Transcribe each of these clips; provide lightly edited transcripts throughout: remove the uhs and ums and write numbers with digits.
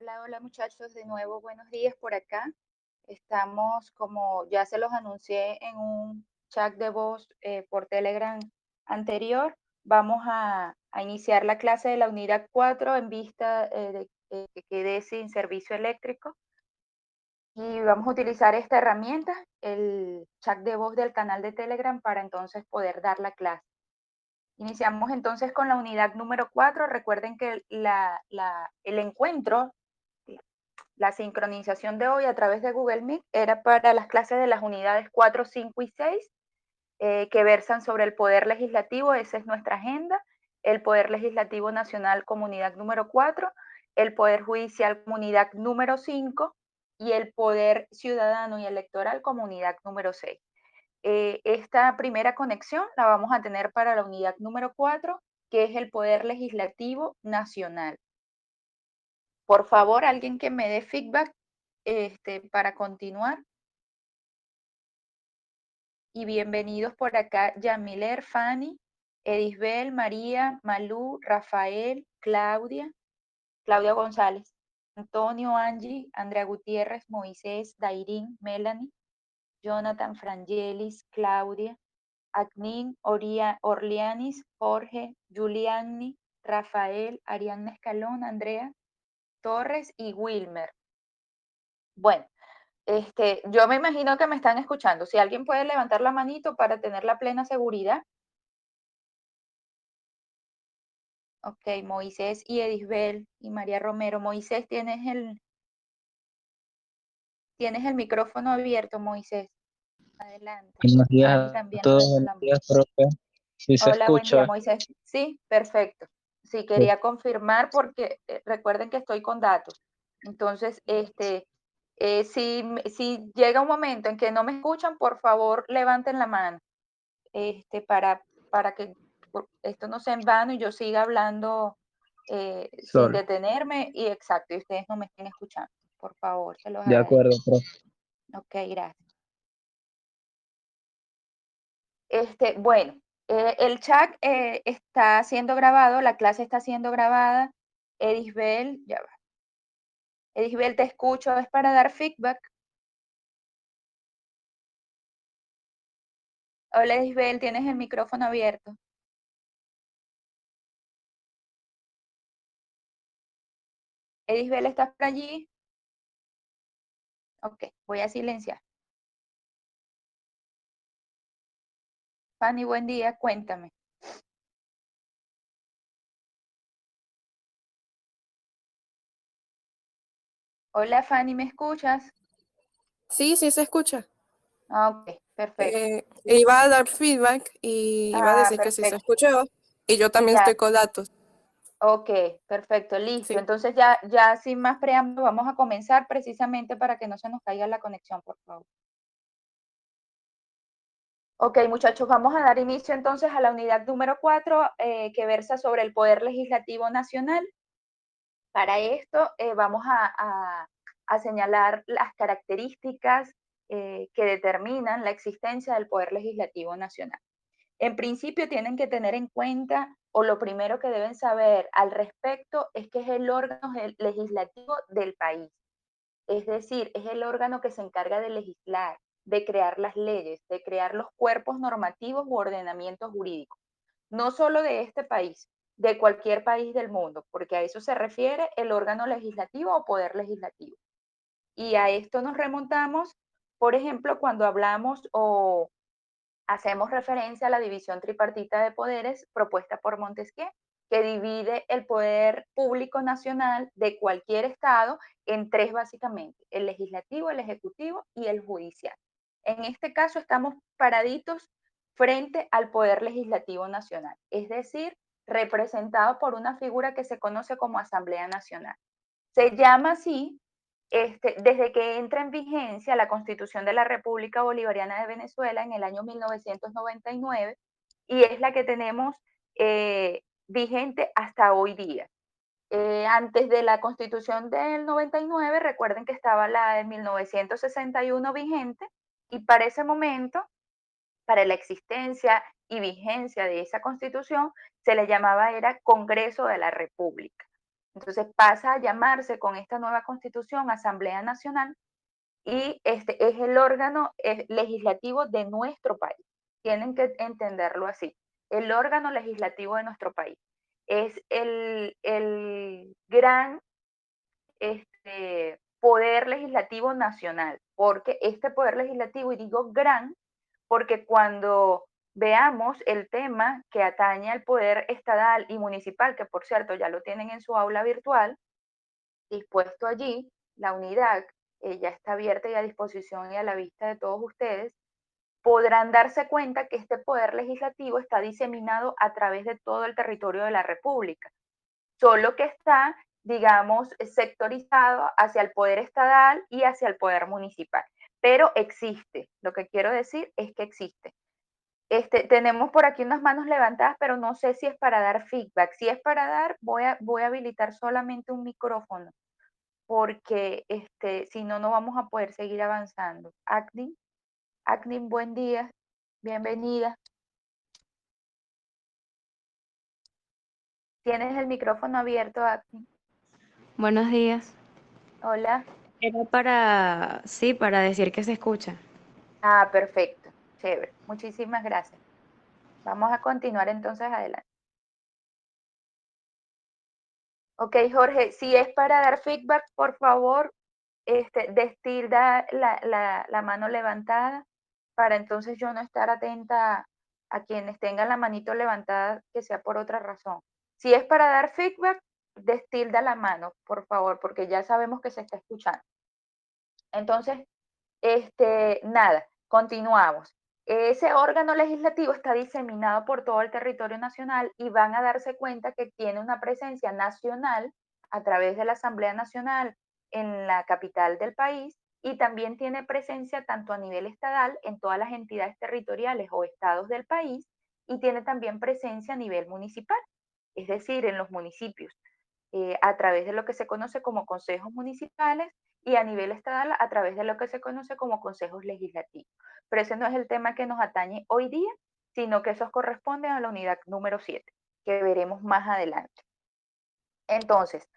Hola, hola muchachos, de nuevo buenos días por acá. Estamos, como ya se los anuncié en un chat de voz por Telegram anterior, vamos a iniciar la clase de la unidad 4 en vista de que quedé sin servicio eléctrico y vamos a utilizar esta herramienta, el chat de voz del canal de Telegram, para entonces poder dar la clase. Iniciamos entonces con la unidad número 4. Recuerden que el encuentro, la sincronización de hoy a través de Google Meet era para las clases de las unidades 4, 5 y 6, que versan sobre el poder legislativo. Esa es nuestra agenda. El poder legislativo nacional, comunidad número 4, el poder judicial, comunidad número 5, y el poder ciudadano y electoral, comunidad número 6. Esta primera conexión la vamos a tener para la unidad número 4, que es el poder legislativo nacional. Por favor, alguien que me dé feedback para continuar. Y bienvenidos por acá, Yamiler, Fanny, Edisbel, María, Malú, Rafael, Claudia González, Antonio, Angie, Andrea Gutiérrez, Moisés, Dairín, Melanie, Jonathan, Frangelis, Claudia, Agnin, Orlianis, Jorge, Giuliani, Rafael, Ariadna Escalón, Andrea Torres y Wilmer. Bueno, yo me imagino que me están escuchando. Si alguien puede levantar la manito para tener la plena seguridad. Ok, Moisés y Edisbel y María Romero. Moisés, tienes el micrófono abierto, Moisés. Adelante. Buenos días Fanny a también todos, levantó buenos la mano. días, profe. Sí se Hola, buen día, escucha. Moisés. Sí, perfecto. Sí, quería confirmar porque recuerden que estoy con datos. Entonces, si llega un momento en que no me escuchan, por favor, levanten la mano, para que esto no sea en vano y yo siga hablando sin Sol. detenerme y exacto, y ustedes no me estén escuchando. Por favor, se los De agradezco. acuerdo, profe. Ok, gracias. Bueno, el chat está siendo grabado, la clase está siendo grabada. Edisbel, ya va. Edisbel, te escucho, es para dar feedback. Hola, Edisbel, tienes el micrófono abierto. Edisbel, ¿estás por allí? Ok, voy a silenciar. Fanny, buen día, cuéntame. Hola, Fanny, ¿me escuchas? Sí, sí se escucha. Ah, ok, perfecto. Iba a dar feedback y iba a Ah, decir que sí se perfecto. escuchó y yo también Ya, estoy con datos. ok, perfecto, listo. Sí, Entonces ya sin más preámbulo vamos a comenzar precisamente para que no se nos caiga la conexión, por favor. Ok, muchachos, vamos a dar inicio entonces a la unidad número 4, que versa sobre el Poder Legislativo Nacional. Para esto vamos a señalar las características que determinan la existencia del Poder Legislativo Nacional. En principio tienen que tener en cuenta, o lo primero que deben saber al respecto, es que es el órgano legislativo del país. Es decir, es el órgano que se encarga de legislar, de crear las leyes, de crear los cuerpos normativos u ordenamientos jurídicos. No solo de este país, de cualquier país del mundo, porque a eso se refiere el órgano legislativo o poder legislativo. Y a esto nos remontamos, por ejemplo, cuando hablamos o hacemos referencia a la división tripartita de poderes propuesta por Montesquieu, que divide el poder público nacional de cualquier estado en tres básicamente: el legislativo, el ejecutivo y el judicial. En este caso estamos paraditos frente al poder legislativo nacional, es decir, representado por una figura que se conoce como Asamblea Nacional. Se llama así desde que entra en vigencia la Constitución de la República Bolivariana de Venezuela en el año 1999, y es la que tenemos vigente hasta hoy día. Antes de la Constitución del 99, recuerden que estaba la de 1961 vigente, y para ese momento, para la existencia y vigencia de esa Constitución, se le llamaba era Congreso de la República. Entonces pasa a llamarse con esta nueva constitución Asamblea Nacional y este es el órgano legislativo de nuestro país. Tienen que entenderlo así. El órgano legislativo de nuestro país es el gran poder legislativo nacional, porque este poder legislativo, y digo gran, porque cuando veamos el tema que atañe al poder estatal y municipal, que por cierto ya lo tienen en su aula virtual, dispuesto allí, la unidad ya está abierta y a disposición y a la vista de todos ustedes, podrán darse cuenta que este poder legislativo está diseminado a través de todo el territorio de la República, solo que está, digamos, sectorizado hacia el poder estatal y hacia el poder municipal. Pero existe, lo que quiero decir es que existe. Tenemos por aquí unas manos levantadas, pero no sé si es para dar feedback. Si es para dar, voy a habilitar solamente un micrófono, porque si no, no vamos a poder seguir avanzando. Acnin, buen día, bienvenida. Tienes el micrófono abierto, Acnin. Buenos días. Hola. Era para decir que se escucha. Ah, perfecto, chévere. Muchísimas gracias. Vamos a continuar entonces adelante. Ok, Jorge, si es para dar feedback, por favor, destilda la mano levantada para entonces yo no estar atenta a quienes tengan la manito levantada, que sea por otra razón. Si es para dar feedback, destilda la mano, por favor, porque ya sabemos que se está escuchando. Entonces, nada, continuamos. Ese órgano legislativo está diseminado por todo el territorio nacional y van a darse cuenta que tiene una presencia nacional a través de la Asamblea Nacional en la capital del país y también tiene presencia tanto a nivel estatal en todas las entidades territoriales o estados del país y tiene también presencia a nivel municipal, es decir, en los municipios, a través de lo que se conoce como consejos municipales y a nivel estatal a través de lo que se conoce como consejos legislativos. Pero ese no es el tema que nos atañe hoy día, sino que esos corresponden a la unidad número 7, que veremos más adelante. Entonces,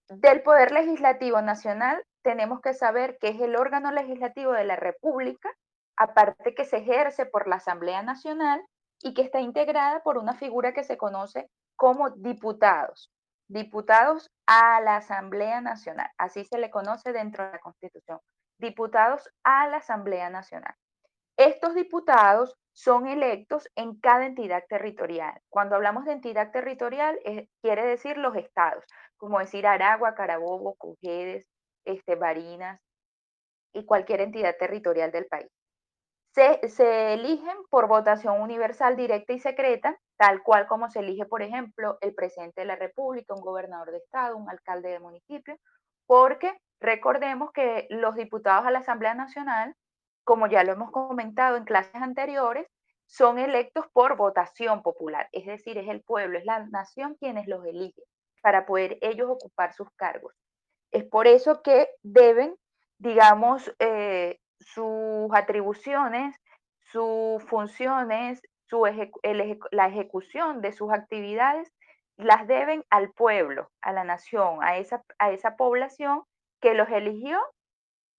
del Poder Legislativo Nacional tenemos que saber que es el órgano legislativo de la República, aparte que se ejerce por la Asamblea Nacional y que está integrada por una figura que se conoce como diputados. Diputados a la Asamblea Nacional, así se le conoce dentro de la Constitución. Diputados a la Asamblea Nacional. Estos diputados son electos en cada entidad territorial. Cuando hablamos de entidad territorial, quiere decir los estados, como decir Aragua, Carabobo, Cojedes, Barinas y cualquier entidad territorial del país. Se eligen por votación universal, directa y secreta, tal cual como se elige, por ejemplo, el presidente de la República, un gobernador de estado, un alcalde de municipio, porque recordemos que los diputados a la Asamblea Nacional, como ya lo hemos comentado en clases anteriores, son electos por votación popular, es decir, es el pueblo, es la nación quienes los elige para poder ellos ocupar sus cargos. Es por eso que deben, digamos, sus atribuciones, sus funciones, la ejecución de sus actividades, las deben al pueblo, a la nación, a esa población que los eligió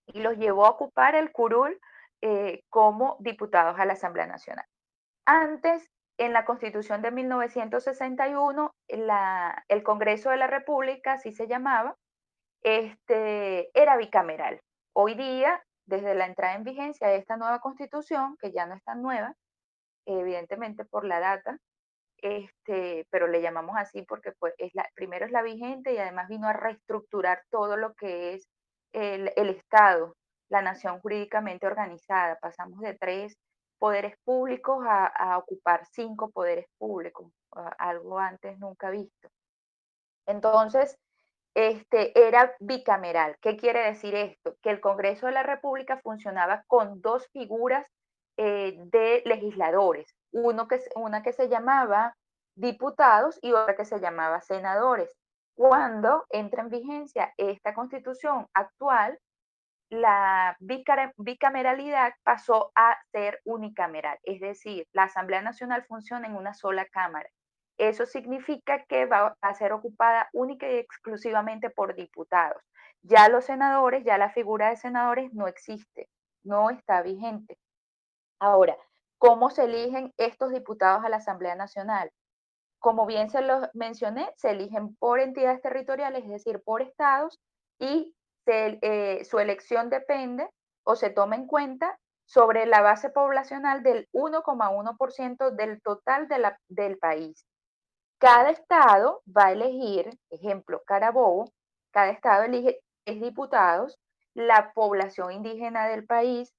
y los llevó a ocupar el curul como diputados a la Asamblea Nacional. Antes, en la Constitución de 1961, el Congreso de la República, así se llamaba, era bicameral. Hoy día, desde la entrada en vigencia de esta nueva constitución, que ya no es tan nueva, evidentemente por la data, pero le llamamos así porque pues, primero es la vigente y además vino a reestructurar todo lo que es el Estado, la nación jurídicamente organizada. Pasamos de 3 poderes públicos a ocupar 5 poderes públicos, algo antes nunca visto. Entonces, era bicameral. ¿Qué quiere decir esto? Que el Congreso de la República funcionaba con 2 figuras de legisladores, una que se llamaba diputados y otra que se llamaba senadores. Cuando entra en vigencia esta constitución actual, la bicameralidad pasó a ser unicameral, es decir, la Asamblea Nacional funciona en una sola cámara eso significa que va a ser ocupada única y exclusivamente por diputados. Ya los senadores, ya la figura de senadores no existe, no está vigente. Ahora, ¿cómo se eligen estos diputados a la Asamblea Nacional? Como bien se los mencioné, se eligen por entidades territoriales, es decir, por estados, y su elección depende o se toma en cuenta sobre la base poblacional del 1,1% del total del país. Cada estado va a elegir, ejemplo, Carabobo, cada estado elige 3 diputados, la población indígena del país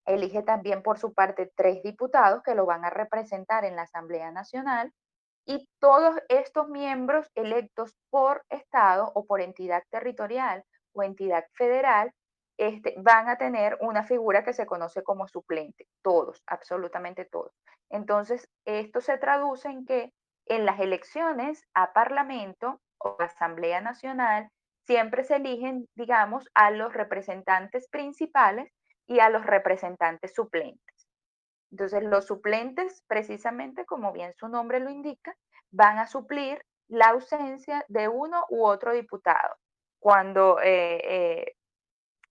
elige también por su parte 3 diputados que lo van a representar en la Asamblea Nacional, y todos estos miembros electos por estado o por entidad territorial o entidad federal van a tener una figura que se conoce como suplente, todos, absolutamente todos. Entonces, esto se traduce en que en las elecciones a Parlamento o Asamblea Nacional siempre se eligen, digamos, a los representantes principales y a los representantes suplentes. Entonces, los suplentes, precisamente como bien su nombre lo indica, van a suplir la ausencia de uno u otro diputado, cuando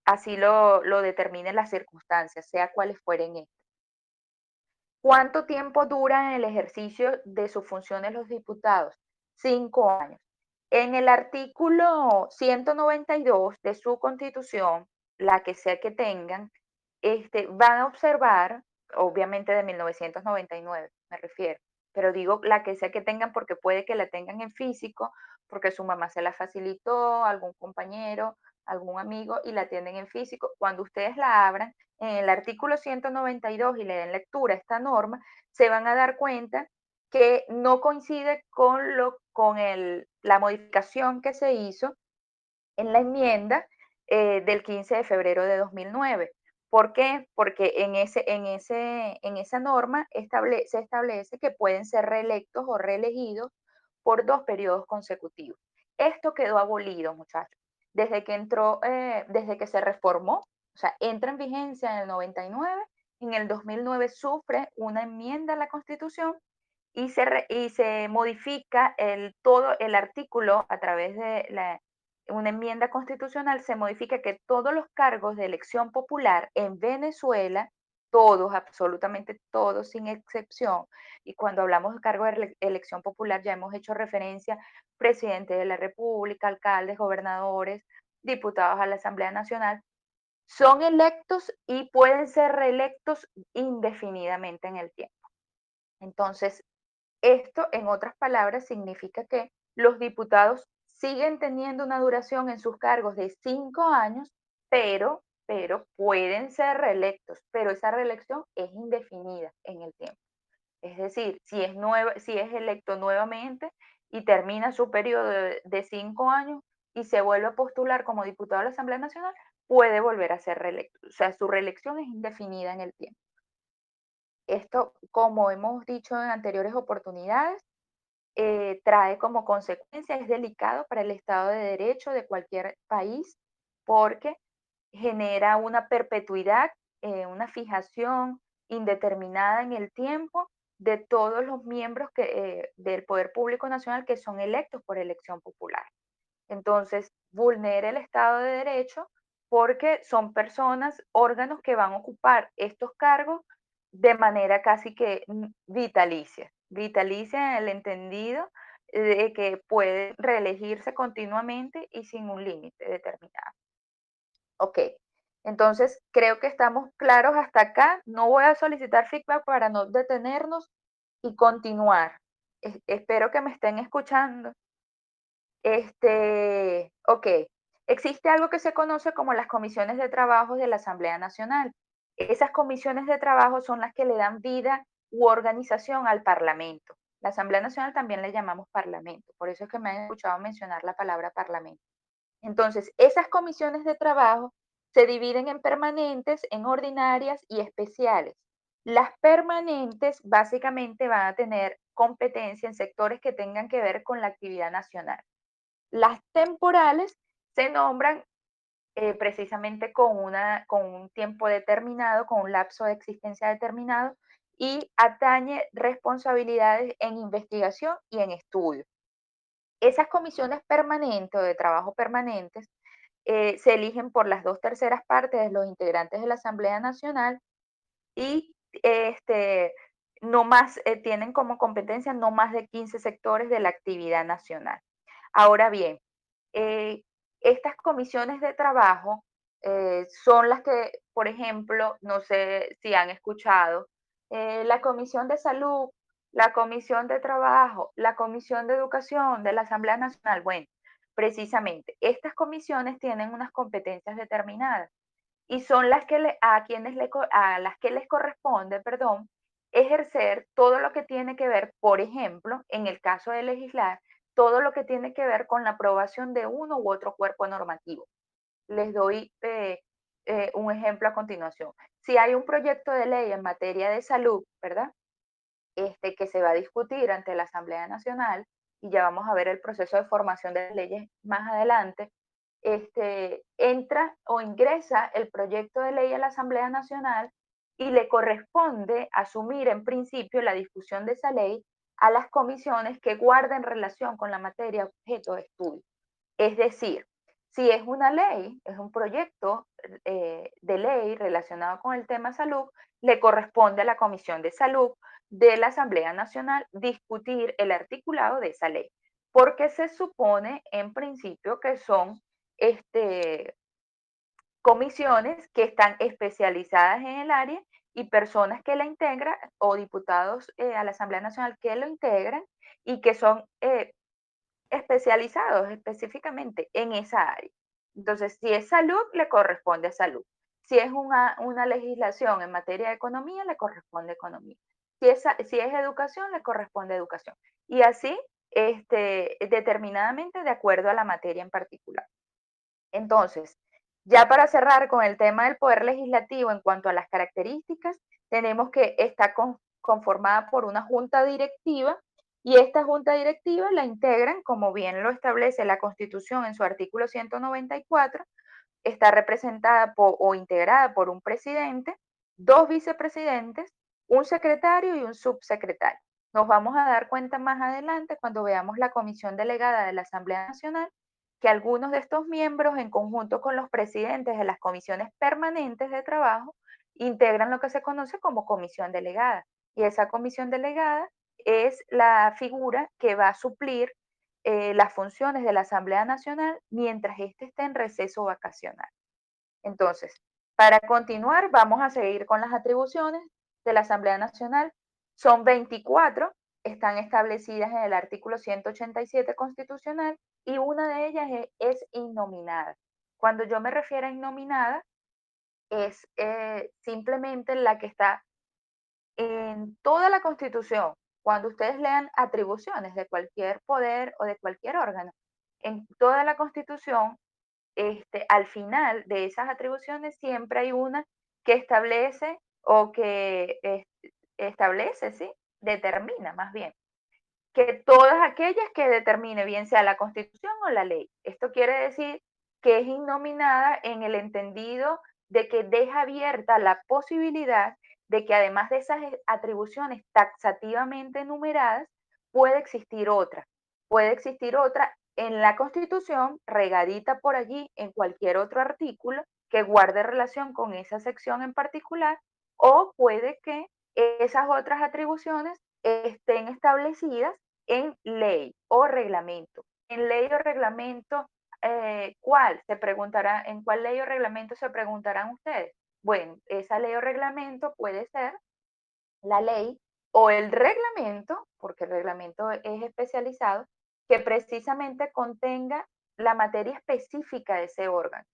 así lo determinen las circunstancias, sea cuales fueren estas. ¿Cuánto tiempo duran el ejercicio de sus funciones los diputados? 5 años. En el artículo 192 de su constitución, la que sea que tengan, van a observar, obviamente de 1999 me refiero, pero digo la que sea que tengan porque puede que la tengan en físico, porque su mamá se la facilitó, algún compañero, algún amigo y la tienen en físico. Cuando ustedes la abran, en el artículo 192 y le den lectura a esta norma, se van a dar cuenta que no coincide con la modificación que se hizo en la enmienda del 15 de febrero de 2009. ¿Por qué? Porque en esa norma se establece que pueden ser reelectos o reelegidos por 2 periodos consecutivos. Esto quedó abolido, muchachos. Desde que se reformó, o sea, entra en vigencia en el 99, en el 2009 sufre una enmienda a la Constitución y se modifica todo el artículo a través de una enmienda constitucional, se modifica que todos los cargos de elección popular en Venezuela, todos, absolutamente todos, sin excepción, y cuando hablamos de cargos de elección popular ya hemos hecho referencia presidente de la República, alcaldes, gobernadores, diputados a la Asamblea Nacional, son electos y pueden ser reelectos indefinidamente en el tiempo. Entonces, esto, en otras palabras, significa que los diputados siguen teniendo una duración en sus cargos de 5 años, pero pueden ser reelectos, pero esa reelección es indefinida en el tiempo. Es decir, si es electo nuevamente y termina su periodo de 5 años y se vuelve a postular como diputado de la Asamblea Nacional, puede volver a ser reelecto. O sea, su reelección es indefinida en el tiempo. Esto, como hemos dicho en anteriores oportunidades, trae como consecuencia, es delicado para el Estado de Derecho de cualquier país porque genera una perpetuidad, una fijación indeterminada en el tiempo de todos los miembros del Poder Público Nacional que son electos por elección popular. Entonces, vulnera el Estado de Derecho porque son personas, órganos que van a ocupar estos cargos de manera casi que vitalicia. Vitalicia en el entendido de que pueden reelegirse continuamente y sin un límite determinado. Ok, entonces creo que estamos claros hasta acá. No voy a solicitar feedback para no detenernos y continuar. Espero que me estén escuchando. Ok, existe algo que se conoce como las comisiones de trabajo de la Asamblea Nacional. Esas comisiones de trabajo son las que le dan vida u organización al Parlamento. La Asamblea Nacional también le llamamos Parlamento, por eso es que me han escuchado mencionar la palabra Parlamento. Entonces, esas comisiones de trabajo se dividen en permanentes, en ordinarias y especiales. Las permanentes básicamente van a tener competencia en sectores que tengan que ver con la actividad nacional. Las temporales se nombran precisamente con un tiempo determinado, con un lapso de existencia determinado, y atañe responsabilidades en investigación y en estudio. Esas comisiones permanentes o de trabajo permanentes se eligen por las 2/3 partes de los integrantes de la Asamblea Nacional y no más, tienen como competencia no más de 15 sectores de la actividad nacional. Ahora bien, estas comisiones de trabajo son las que, por ejemplo, no sé si han escuchado, la Comisión de Salud, la Comisión de Trabajo, la Comisión de Educación de la Asamblea Nacional. Bueno, precisamente, estas comisiones tienen unas competencias determinadas y son las que a las que les corresponde, perdón, ejercer todo lo que tiene que ver, por ejemplo, en el caso de legislar, todo lo que tiene que ver con la aprobación de uno u otro cuerpo normativo. Les doy un ejemplo a continuación. Si hay un proyecto de ley en materia de salud, ¿verdad? Que se va a discutir ante la Asamblea Nacional, y ya vamos a ver el proceso de formación de leyes más adelante, entra o ingresa el proyecto de ley a la Asamblea Nacional y le corresponde asumir en principio la discusión de esa ley a las comisiones que guarden relación con la materia objeto de estudio. Es decir, si es una ley, es un proyecto de ley relacionado con el tema salud, le corresponde a la Comisión de Salud de la Asamblea Nacional discutir el articulado de esa ley, porque se supone en principio que son comisiones que están especializadas en el área y personas que la integran o diputados a la Asamblea Nacional que lo integran y que son especializados específicamente en esa área. Entonces, si es salud, le corresponde a salud. Si es una legislación en materia de economía, le corresponde a economía. Si es educación, le corresponde a educación. Y así, determinadamente de acuerdo a la materia en particular. Entonces, ya para cerrar con el tema del poder legislativo en cuanto a las características, tenemos que está conformada por una junta directiva y esta junta directiva la integran, como bien lo establece la Constitución en su artículo 194, está representada o integrada por un presidente, 2 vicepresidentes, un secretario y un subsecretario. Nos vamos a dar cuenta más adelante cuando veamos la comisión delegada de la Asamblea Nacional que algunos de estos miembros, en conjunto con los presidentes de las comisiones permanentes de trabajo, integran lo que se conoce como comisión delegada. Y esa comisión delegada es la figura que va a suplir las funciones de la Asamblea Nacional mientras éste esté en receso vacacional. Entonces, para continuar, vamos a seguir con las atribuciones de la Asamblea Nacional. Son 24, están establecidas en el artículo 187 constitucional y una de ellas es innominada. Cuando yo me refiero a innominada, es simplemente la que está en toda la Constitución. Cuando ustedes lean atribuciones de cualquier poder o de cualquier órgano, en toda la Constitución, al final de esas atribuciones siempre hay una que establece o que establece, ¿sí? Determina más bien, que todas aquellas que determine, bien sea la Constitución o la ley. Esto quiere decir que es innominada en el entendido de que deja abierta la posibilidad de que además de esas atribuciones taxativamente enumeradas, puede existir otra. Puede existir otra en la Constitución, regadita por allí en cualquier otro artículo que guarde relación con esa sección en particular, o puede que esas otras atribuciones estén establecidas en ley o reglamento. En ley o reglamento, ¿cuál? Se preguntará, ¿en cuál ley o reglamento se preguntarán ustedes? Bueno, esa ley o reglamento puede ser la ley o el reglamento, porque el reglamento es especializado, que precisamente contenga la materia específica de ese órgano.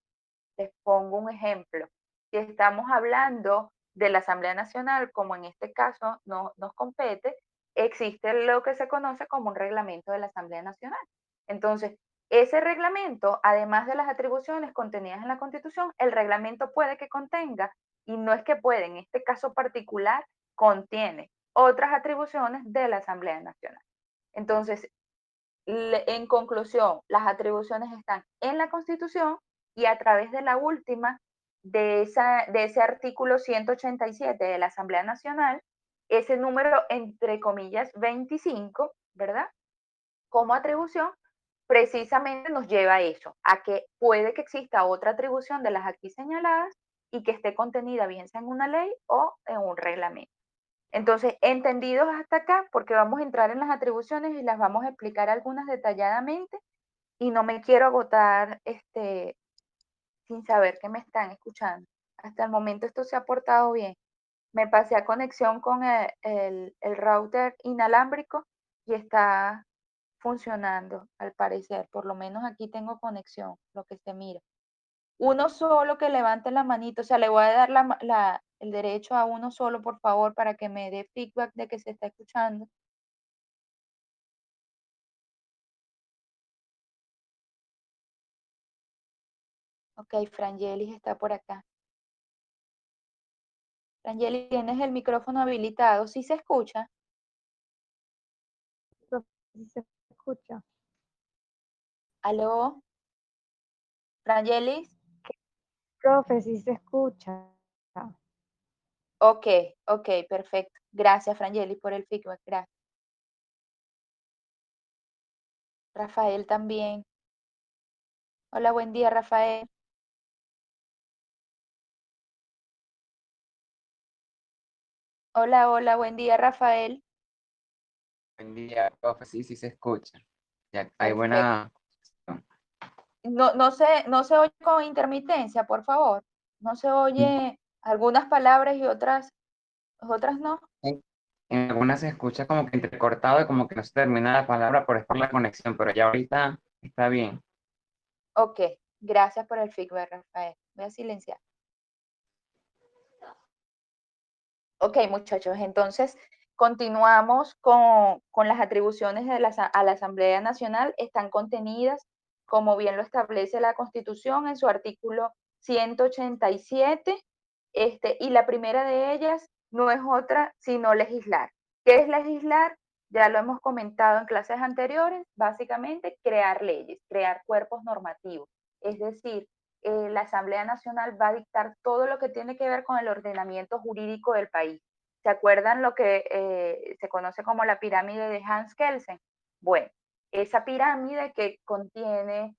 Les pongo un ejemplo. Si estamos hablando de la Asamblea Nacional, como en este caso nos compete, existe lo que se conoce como un reglamento de la Asamblea Nacional. Entonces, ese reglamento, además de las atribuciones contenidas en la Constitución, el reglamento puede que contenga, y no es que puede, en este caso particular, contiene otras atribuciones de la Asamblea Nacional. Entonces, en conclusión, las atribuciones están en la Constitución y a través de la última de ese artículo 187 de la Asamblea Nacional, ese número, entre comillas, 25, ¿verdad? Como atribución, precisamente nos lleva a eso, a que puede que exista otra atribución de las aquí señaladas y que esté contenida bien sea en una ley o en un reglamento. Entonces, entendidos hasta acá, porque vamos a entrar en las atribuciones y las vamos a explicar algunas detalladamente, y no me quiero agotar sin saber que me están escuchando. Hasta el momento esto se ha portado bien. Me pasé a conexión con el router inalámbrico y está funcionando, al parecer. Por lo menos aquí tengo conexión, lo que se mira. Uno solo que levante la manito, o sea, le voy a dar el derecho a uno solo, por favor, para que me dé feedback de que se está escuchando. Ok, Frangelis está por acá. Frangelis, tienes el micrófono habilitado. ¿Sí se escucha? Sí se escucha. ¿Aló? ¿Frangelis? Profe, sí se escucha. Ok, ok, perfecto. Gracias, Frangelis, por el feedback. Gracias. Rafael también. Hola, buen día, Rafael. Hola, hola, buen día, Rafael. Buen día, profe, sí, sí se escucha. Ya hay Perfecto. buena. No se oye con intermitencia, por favor. No se oye algunas palabras y otras no. En algunas se escucha como que entrecortado y como que no se termina la palabra, por es por la conexión, pero ya ahorita está bien. Ok, gracias por el feedback, Rafael. Voy a silenciar. Ok, muchachos, entonces continuamos con las atribuciones a la Asamblea Nacional. Están contenidas, como bien lo establece la Constitución, en su artículo 187, y la primera de ellas no es otra sino legislar. ¿Qué es legislar? Ya lo hemos comentado en clases anteriores, básicamente crear leyes, crear cuerpos normativos. Es decir, la Asamblea Nacional va a dictar todo lo que tiene que ver con el ordenamiento jurídico del país. ¿Se acuerdan lo que se conoce como la pirámide de Hans Kelsen? Bueno, esa pirámide que contiene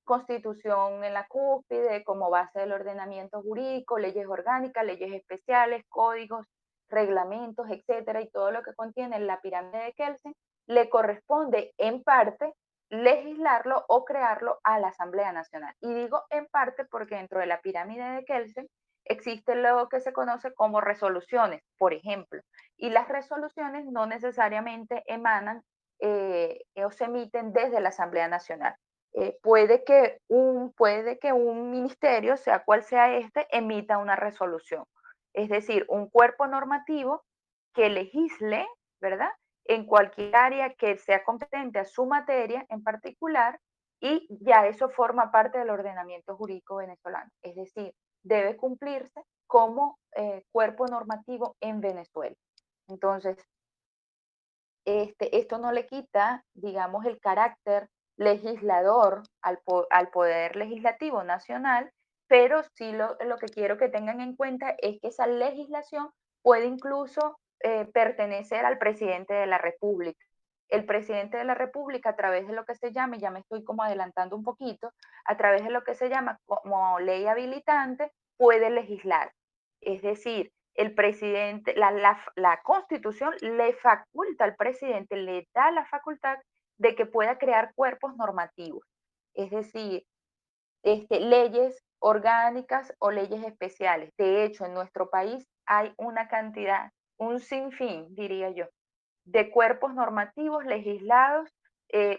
constitución en la cúspide como base del ordenamiento jurídico, leyes orgánicas, leyes especiales, códigos, reglamentos, etcétera, y todo lo que contiene la pirámide de Kelsen, le corresponde en parte legislarlo o crearlo a la Asamblea Nacional. Y digo en parte porque dentro de la pirámide de Kelsen existe lo que se conoce como resoluciones, por ejemplo, y las resoluciones no necesariamente emanan o se emiten desde la Asamblea Nacional. Puede que un ministerio, sea cual sea emita una resolución. Es decir, un cuerpo normativo que legisle, ¿verdad? En cualquier área que sea competente a su materia en particular, y ya eso forma parte del ordenamiento jurídico venezolano. Es decir, debe cumplirse como cuerpo normativo en Venezuela. Entonces, esto no le quita, digamos, el carácter legislador al poder legislativo nacional, pero sí lo que quiero que tengan en cuenta es que esa legislación puede incluso pertenecer al presidente de la República. El presidente de la República, a través de lo que se llama, y ya me estoy como adelantando un poquito, a través de lo que se llama como ley habilitante, puede legislar. Es decir, el presidente, la Constitución le faculta al presidente, le da la facultad de que pueda crear cuerpos normativos, es decir, leyes orgánicas o leyes especiales. De hecho, en nuestro país hay una cantidad, un sinfín, diría yo, de cuerpos normativos legislados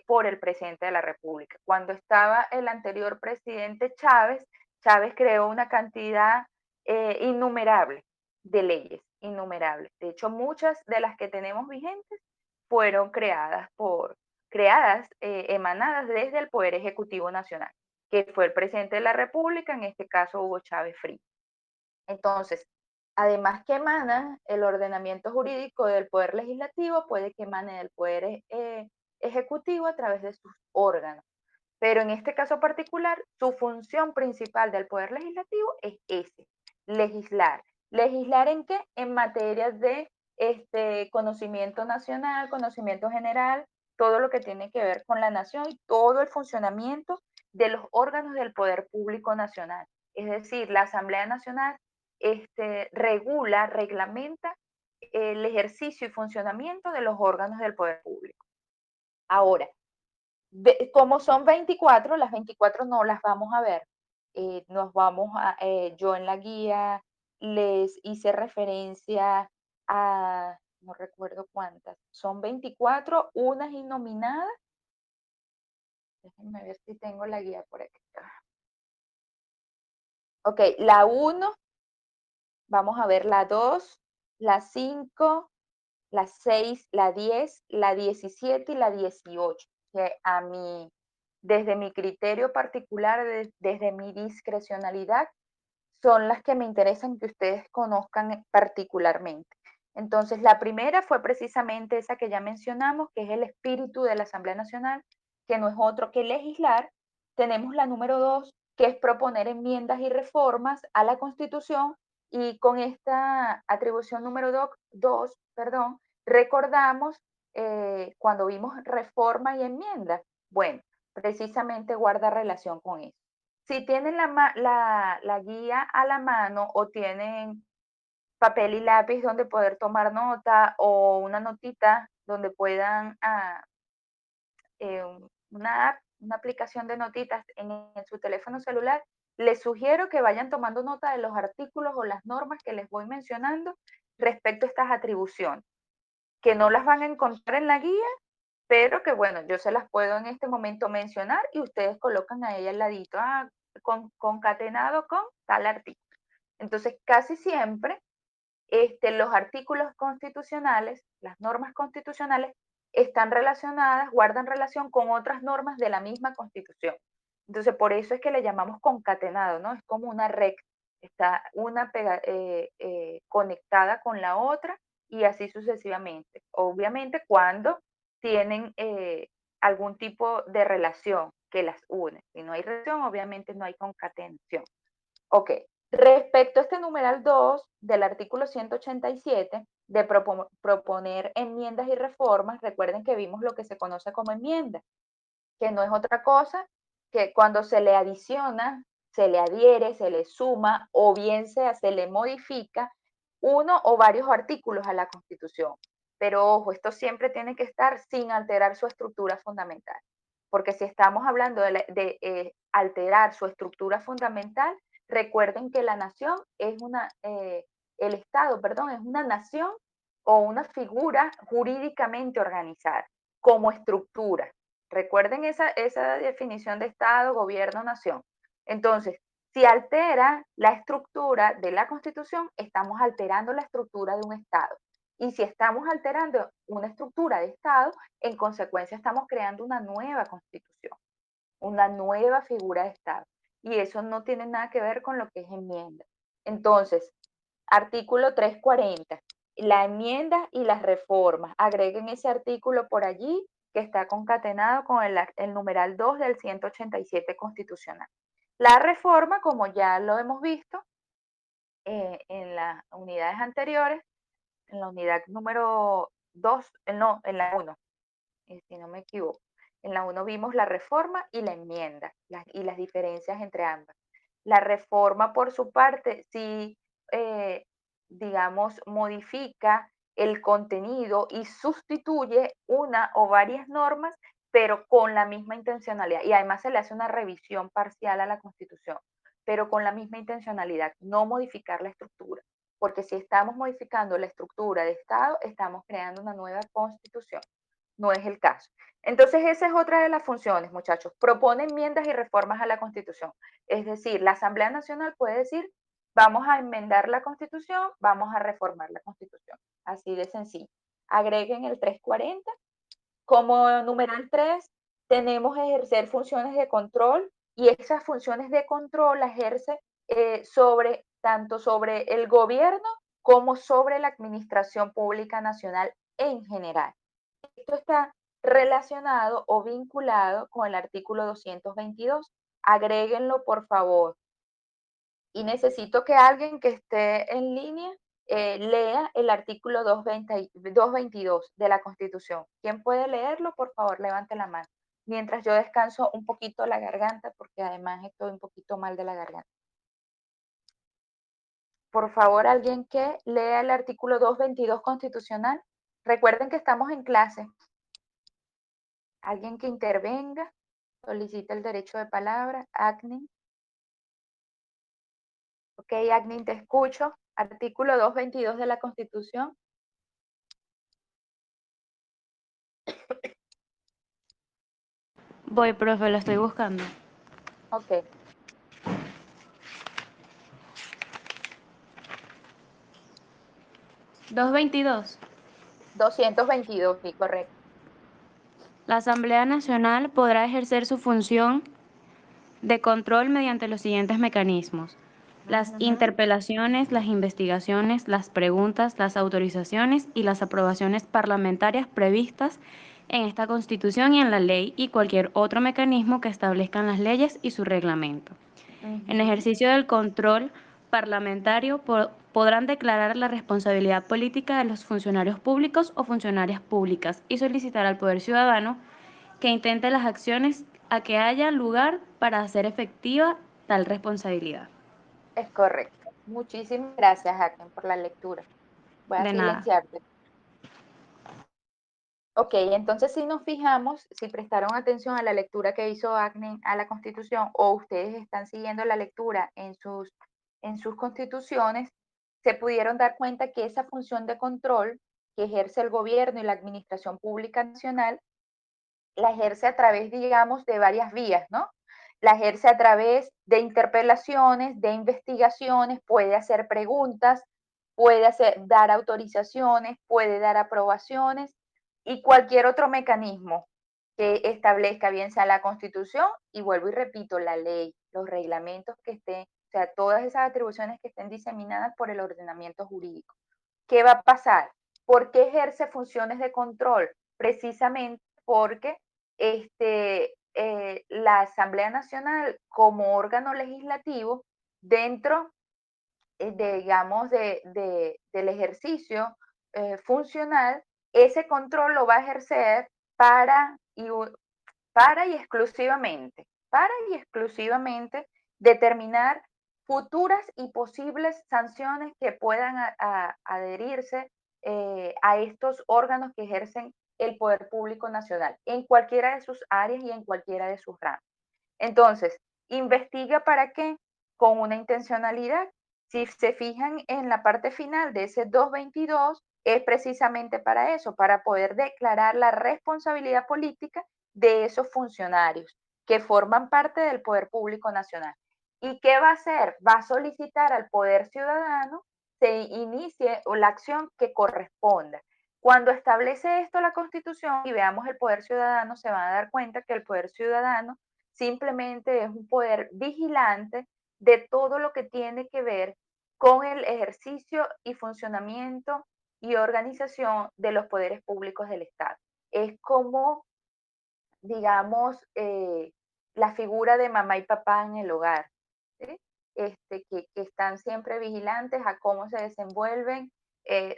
por el presidente de la República. Cuando estaba el anterior presidente Chávez, Chávez creó una cantidad innumerable de leyes, innumerables. De hecho, muchas de las que tenemos vigentes fueron emanadas desde el Poder Ejecutivo Nacional, que fue el presidente de la República, en este caso Hugo Chávez Frías. Entonces, además que emana el ordenamiento jurídico del Poder Legislativo, puede que emane del Poder Ejecutivo a través de sus órganos. Pero en este caso particular, su función principal del Poder Legislativo es legislar. ¿Legislar en qué? En materias de conocimiento nacional, conocimiento general, todo lo que tiene que ver con la nación y todo el funcionamiento de los órganos del poder público nacional. Es decir, la Asamblea Nacional regula, reglamenta el ejercicio y funcionamiento de los órganos del poder público. Ahora, como son 24, las 24 no las vamos a ver. Yo en la guía les hice referencia a, no recuerdo cuántas, son 24, unas innominadas. Déjenme ver si tengo la guía por aquí. Ok, la 1, vamos a ver la 2, la 5, la 6, la 10, la 17 y la 18, que desde mi criterio particular, desde mi discrecionalidad, son las que me interesan que ustedes conozcan particularmente. Entonces, la primera fue precisamente esa que ya mencionamos, que es el espíritu de la Asamblea Nacional, que no es otro que legislar. Tenemos la número 2, que es proponer enmiendas y reformas a la Constitución, y con esta atribución número 2, recordamos cuando vimos reforma y enmienda. Bueno, precisamente guarda relación con eso. Si tienen la guía a la mano o tienen papel y lápiz donde poder tomar nota o una notita donde puedan, una aplicación de notitas en su teléfono celular, les sugiero que vayan tomando nota de los artículos o las normas que les voy mencionando respecto a estas atribuciones, que no las van a encontrar en la guía, pero que bueno, yo se las puedo en este momento mencionar y ustedes colocan a ella al ladito, concatenado con tal artículo. Entonces, casi siempre los artículos constitucionales, las normas constitucionales, están relacionadas, guardan relación con otras normas de la misma Constitución. Entonces, por eso es que le llamamos concatenado, ¿no? Es como una red, está una conectada con la otra y así sucesivamente. Obviamente, cuando tienen algún tipo de relación que las une. Si no hay relación, obviamente no hay concatenación. Ok, respecto a este numeral 2 del artículo 187 de proponer enmiendas y reformas, recuerden que vimos lo que se conoce como enmienda, que no es otra cosa que cuando se le adiciona, se le adhiere, se le suma o bien sea se le modifica uno o varios artículos a la Constitución. Pero ojo, esto siempre tiene que estar sin alterar su estructura fundamental, porque si estamos hablando de alterar su estructura fundamental, recuerden que la nación es el Estado, perdón, es una nación o una figura jurídicamente organizada como estructura. Recuerden esa definición de Estado, gobierno, nación. Entonces, si altera la estructura de la Constitución, estamos alterando la estructura de un Estado. Y si estamos alterando una estructura de Estado, en consecuencia estamos creando una nueva Constitución, una nueva figura de Estado. Y eso no tiene nada que ver con lo que es enmienda. Entonces, artículo 340, la enmienda y las reformas. Agreguen ese artículo por allí que está concatenado con el numeral 2 del 187 constitucional. La reforma, como ya lo hemos visto en las unidades anteriores, en la unidad número 2, no, en la 1, si no me equivoco. En la 1 vimos la reforma y la enmienda y las diferencias entre ambas. La reforma, por su parte, sí, digamos, modifica el contenido y sustituye una o varias normas, pero con la misma intencionalidad. Y además se le hace una revisión parcial a la Constitución, pero con la misma intencionalidad, no modificar la estructura. Porque si estamos modificando la estructura de Estado, estamos creando una nueva Constitución. No es el caso. Entonces, esa es otra de las funciones, muchachos. Propone enmiendas y reformas a la Constitución. Es decir, la Asamblea Nacional puede decir, vamos a enmendar la Constitución, vamos a reformar la Constitución. Así de sencillo. Agreguen el 340. Como numeral 3, tenemos ejercer funciones de control y esas funciones de control las ejerce tanto sobre el gobierno como sobre la administración pública nacional en general. Esto está relacionado o vinculado con el artículo 222. Agréguenlo, por favor. Y necesito que alguien que esté en línea lea el artículo 222 de la Constitución. ¿Quién puede leerlo? Por favor, levante la mano. Mientras yo descanso un poquito la garganta, porque además estoy un poquito mal de la garganta. Por favor, alguien que lea el artículo 222 constitucional. Recuerden que estamos en clase. Alguien que intervenga, solicita el derecho de palabra. Agnin. Ok, Agnin, te escucho. Artículo 222 de la Constitución. Voy, profe, lo estoy buscando. Ok. ¿222? 222, sí, correcto. La Asamblea Nacional podrá ejercer su función de control mediante los siguientes mecanismos: las interpelaciones, las investigaciones, las preguntas, las autorizaciones y las aprobaciones parlamentarias previstas en esta Constitución y en la ley, y cualquier otro mecanismo que establezcan las leyes y su reglamento. En ejercicio del control parlamentario podrán declarar la responsabilidad política de los funcionarios públicos o funcionarias públicas y solicitar al Poder Ciudadano que intente las acciones a que haya lugar para hacer efectiva tal responsabilidad. Es correcto. Muchísimas gracias, Agnen, por la lectura. Voy a De nada. silenciarte. Ok, entonces si nos fijamos, si prestaron atención a la lectura que hizo Agnen a la Constitución, o ustedes están siguiendo la lectura en sus constituciones, se pudieron dar cuenta que esa función de control que ejerce el gobierno y la administración pública nacional, la ejerce a través, digamos, de varias vías, ¿no? La ejerce a través de interpelaciones, de investigaciones, puede hacer preguntas, puede dar autorizaciones, puede dar aprobaciones y cualquier otro mecanismo que establezca, bien sea la Constitución, y vuelvo y repito, la ley, los reglamentos que estén, o sea, todas esas atribuciones que estén diseminadas por el ordenamiento jurídico. ¿Qué va a pasar? ¿Por qué ejerce funciones de control? Precisamente porque la Asamblea Nacional, como órgano legislativo, dentro digamos, del ejercicio funcional, ese control lo va a ejercer para y exclusivamente determinar futuras y posibles sanciones que puedan adherirse a estos órganos que ejercen el poder público nacional, en cualquiera de sus áreas y en cualquiera de sus ramos. Entonces, ¿investiga para qué? Con una intencionalidad. Si se fijan en la parte final de ese 222, es precisamente para eso, para poder declarar la responsabilidad política de esos funcionarios que forman parte del poder público nacional. ¿Y qué va a hacer? Va a solicitar al poder ciudadano se inicie la acción que corresponda. Cuando establece esto la Constitución y veamos el poder ciudadano, se van a dar cuenta que el poder ciudadano simplemente es un poder vigilante de todo lo que tiene que ver con el ejercicio y funcionamiento y organización de los poderes públicos del Estado. Es como, digamos, la figura de mamá y papá en el hogar, ¿sí? Que están siempre vigilantes a cómo se desenvuelven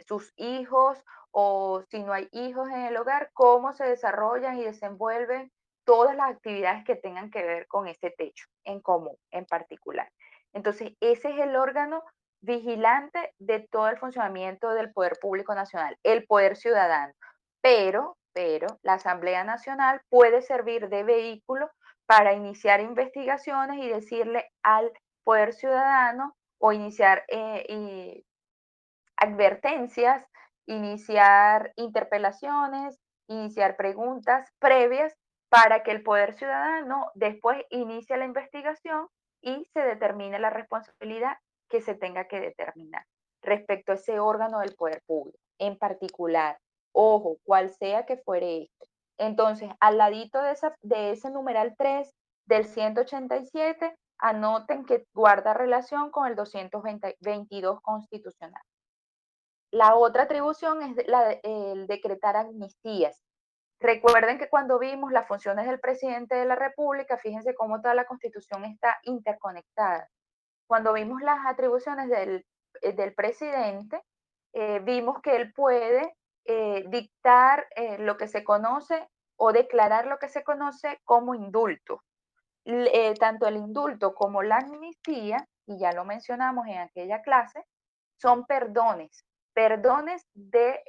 sus hijos, o si no hay hijos en el hogar, cómo se desarrollan y desenvuelven todas las actividades que tengan que ver con ese techo en común, en particular. Entonces, ese es el órgano vigilante de todo el funcionamiento del poder público nacional, el poder ciudadano. Pero la Asamblea Nacional puede servir de vehículo para iniciar investigaciones y decirle al poder ciudadano, o iniciar advertencias, iniciar interpelaciones, iniciar preguntas previas para que el poder ciudadano después inicie la investigación y se determine la responsabilidad que se tenga que determinar respecto a ese órgano del poder público en particular. Ojo, cual sea que fuere este. Entonces, al ladito de ese numeral 3 del 187, anoten que guarda relación con el 222 constitucional. La otra atribución es el decretar amnistías. Recuerden que cuando vimos las funciones del presidente de la República, fíjense cómo toda la Constitución está interconectada. cuando vimos las atribuciones del presidente, vimos que él puede dictar lo que se conoce o declarar lo que se conoce como indulto. Tanto el indulto como la amnistía, y ya lo mencionamos en aquella clase, son perdones de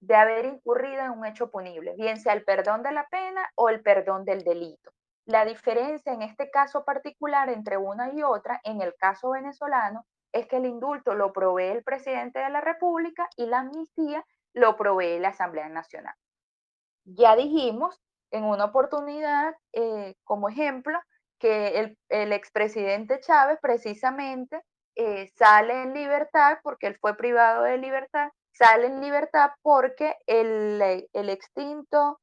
haber incurrido en un hecho punible, bien sea el perdón de la pena o el perdón del delito. La diferencia en este caso particular entre una y otra, en el caso venezolano, es que el indulto lo provee el presidente de la República y la amnistía lo provee la Asamblea Nacional. Ya dijimos en una oportunidad, como ejemplo, que el expresidente Chávez precisamente sale en libertad porque él fue privado de libertad, sale en libertad porque el extinto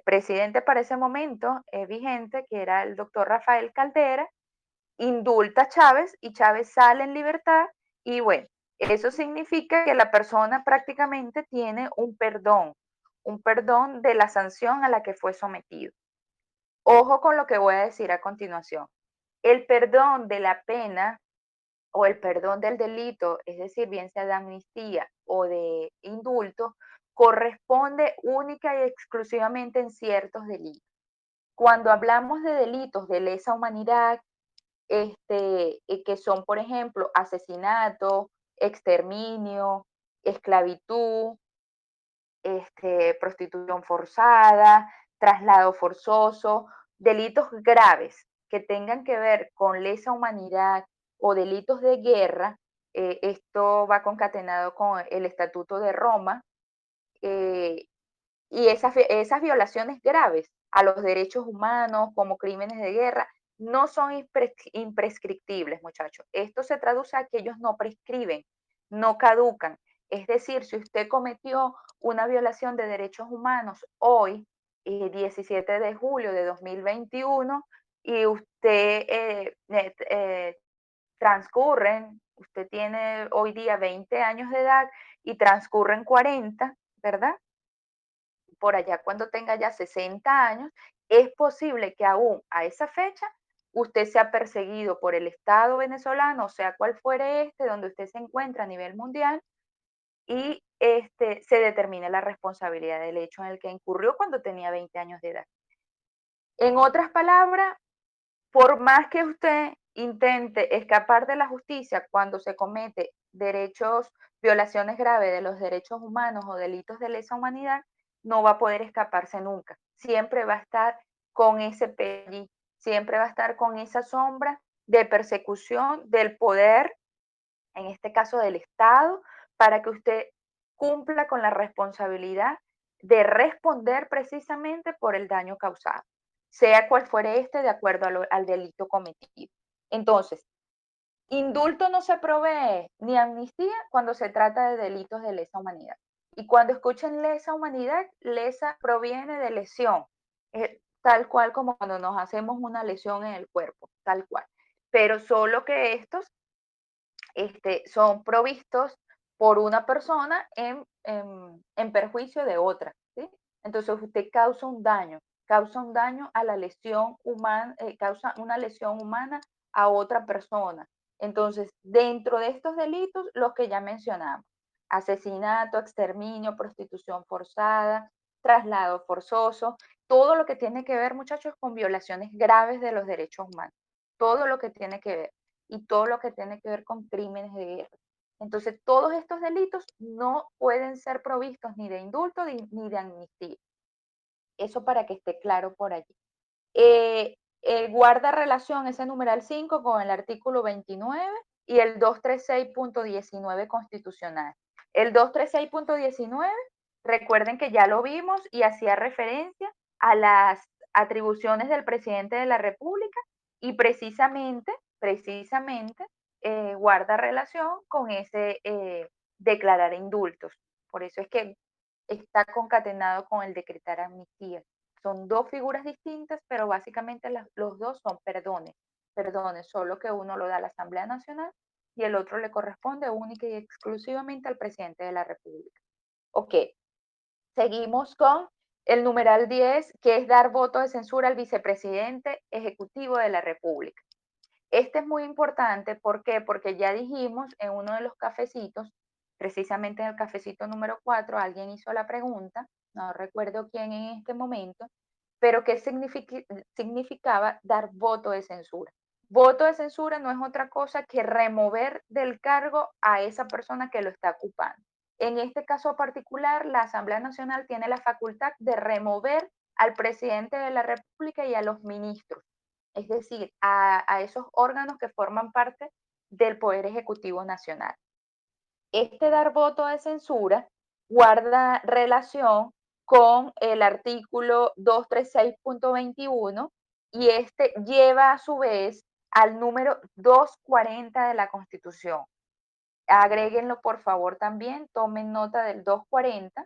presidente para ese momento vigente, que era el doctor Rafael Caldera, indulta a Chávez y Chávez sale en libertad y bueno, eso significa que la persona prácticamente tiene un perdón de la sanción a la que fue sometido. Ojo con lo que voy a decir a continuación. El perdón de la pena o el perdón del delito, es decir, bien sea de amnistía o de indulto, corresponde única y exclusivamente en ciertos delitos. Cuando hablamos de delitos de lesa humanidad, que son, por ejemplo, asesinato, exterminio, esclavitud, prostitución forzada, traslado forzoso, delitos graves que tengan que ver con lesa humanidad o delitos de guerra. Esto va concatenado con el Estatuto de Roma, y esas violaciones graves a los derechos humanos como crímenes de guerra no son imprescriptibles, muchachos. Esto se traduce a que ellos no prescriben, no caducan. Es decir, si usted cometió una violación de derechos humanos hoy, 17 de julio de 2021, y usted tiene hoy día 20 años de edad y transcurren 40, ¿verdad? Por allá cuando tenga ya 60 años, es posible que aún a esa fecha usted sea perseguido por el Estado venezolano, sea cual fuere donde usted se encuentra a nivel mundial, y se determine la responsabilidad del hecho en el que incurrió cuando tenía 20 años de edad. En otras palabras, por más que usted intente escapar de la justicia cuando se comete violaciones graves de los derechos humanos o delitos de lesa humanidad, no va a poder escaparse nunca. Siempre va a estar con ese peligro, siempre va a estar con esa sombra de persecución del poder, en este caso del Estado, para que usted cumpla con la responsabilidad de responder precisamente por el daño causado, sea cual fuere de acuerdo al delito cometido. Entonces, indulto no se provee ni amnistía cuando se trata de delitos de lesa humanidad. Y cuando escuchen lesa humanidad, lesa proviene de lesión, tal cual como cuando nos hacemos una lesión en el cuerpo, tal cual. Pero solo que estos son provistos por una persona en perjuicio de otra, ¿sí? Entonces usted causa un daño a la lesión humana, causa una lesión humana a otra persona. Entonces, dentro de estos delitos, los que ya mencionamos: asesinato, exterminio, prostitución forzada, traslado forzoso, todo lo que tiene que ver, muchachos, con violaciones graves de los derechos humanos, todo lo que tiene que ver, y todo lo que tiene que ver con crímenes de guerra. Entonces, todos estos delitos no pueden ser provistos ni de indulto ni de amnistía. Eso para que esté claro por allí. Guarda relación ese numeral 5 con el artículo 29 y el 236.19 constitucional. El 236.19, recuerden que ya lo vimos y hacía referencia a las atribuciones del presidente de la República y precisamente guarda relación con ese declarar indultos. Por eso es que está concatenado con el decretar amnistía. Son dos figuras distintas, pero básicamente los dos son perdones, solo que uno lo da a la Asamblea Nacional y el otro le corresponde única y exclusivamente al presidente de la República. Ok, seguimos con el numeral 10, que es dar voto de censura al vicepresidente ejecutivo de la República. Este es muy importante, ¿por qué? Porque ya dijimos en uno de los cafecitos, precisamente en el cafecito número 4, alguien hizo la pregunta, no recuerdo quién en este momento, pero ¿qué significaba dar voto de censura? Voto de censura no es otra cosa que remover del cargo a esa persona que lo está ocupando. En este caso particular, la Asamblea Nacional tiene la facultad de remover al presidente de la República y a los ministros, es decir, a esos órganos que forman parte del Poder Ejecutivo Nacional. Este dar voto de censura guarda relación con el artículo 236.21 y este lleva a su vez al número 240 de la Constitución. Agréguenlo por favor también, tomen nota del 240,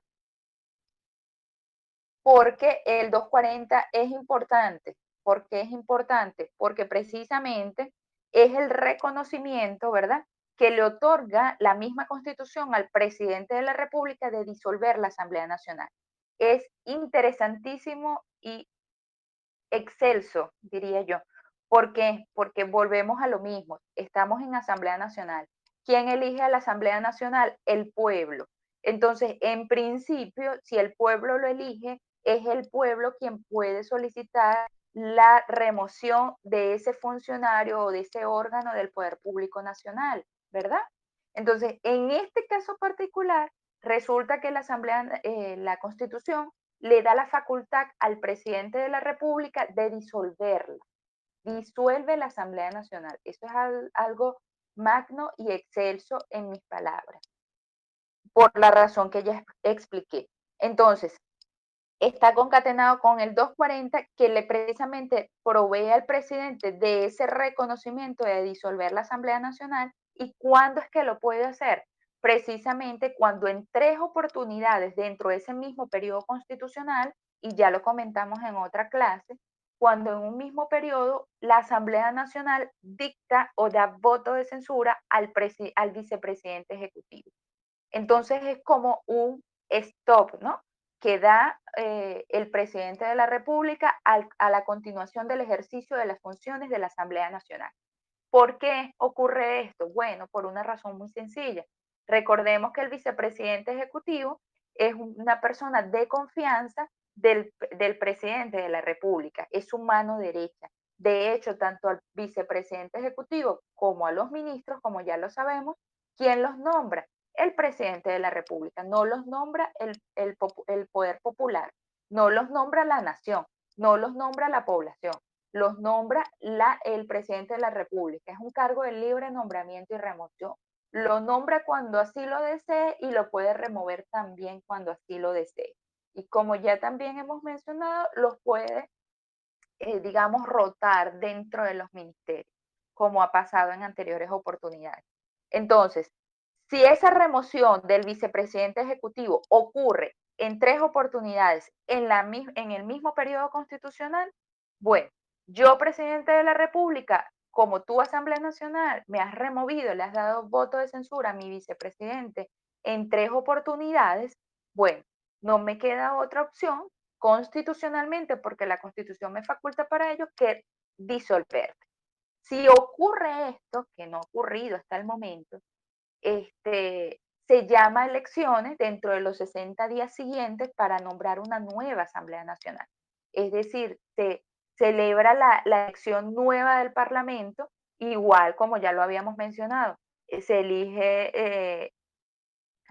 porque el 240 es importante. ¿Por qué es importante? Porque precisamente es el reconocimiento, ¿verdad?, que le otorga la misma Constitución al presidente de la República de disolver la Asamblea Nacional. Es interesantísimo y excelso, diría yo. ¿Por qué? Porque volvemos a lo mismo. Estamos en Asamblea Nacional. ¿Quién elige a la Asamblea Nacional? El pueblo. Entonces, en principio, si el pueblo lo elige, es el pueblo quien puede solicitar la remoción de ese funcionario o de ese órgano del Poder Público Nacional, ¿verdad? Entonces, en este caso particular, resulta que la Asamblea, la Constitución le da la facultad al presidente de la República de disolverla. Disuelve la Asamblea Nacional. Eso es algo magno y excelso en mis palabras, por la razón que ya expliqué. Entonces, está concatenado con el 240 que le precisamente provee al presidente de ese reconocimiento de disolver la Asamblea Nacional. ¿Y cuándo es que lo puede hacer? Precisamente cuando en 3 oportunidades dentro de ese mismo periodo constitucional, y ya lo comentamos en otra clase, cuando en un mismo periodo la Asamblea Nacional dicta o da voto de censura al vicepresidente ejecutivo. Entonces es como un stop, ¿no?, que da el presidente de la República a la continuación del ejercicio de las funciones de la Asamblea Nacional. ¿Por qué ocurre esto? Bueno, por una razón muy sencilla. Recordemos que el vicepresidente ejecutivo es una persona de confianza del presidente de la República, es su mano derecha. De hecho, tanto al vicepresidente ejecutivo como a los ministros, como ya lo sabemos, ¿quién los nombra? El presidente de la República. No los nombra el poder popular, no los nombra la nación, no los nombra la población, los nombra el presidente de la República. Es un cargo de libre nombramiento y remoción. Lo nombra cuando así lo desee y lo puede remover también cuando así lo desee. Y como ya también hemos mencionado, los puede, digamos, rotar dentro de los ministerios, como ha pasado en anteriores oportunidades. Entonces, si esa remoción del vicepresidente ejecutivo ocurre en 3 oportunidades en el mismo periodo constitucional, bueno, yo, presidente de la República, como tú, Asamblea Nacional, me has removido, le has dado voto de censura a mi vicepresidente en 3 oportunidades, bueno, no me queda otra opción constitucionalmente, porque la Constitución me faculta para ello, que disolverte. Si ocurre esto, que no ha ocurrido hasta el momento, se llama elecciones dentro de los 60 días siguientes para nombrar una nueva Asamblea Nacional. Es decir, se celebra la elección nueva del Parlamento, igual como ya lo habíamos mencionado. Se elige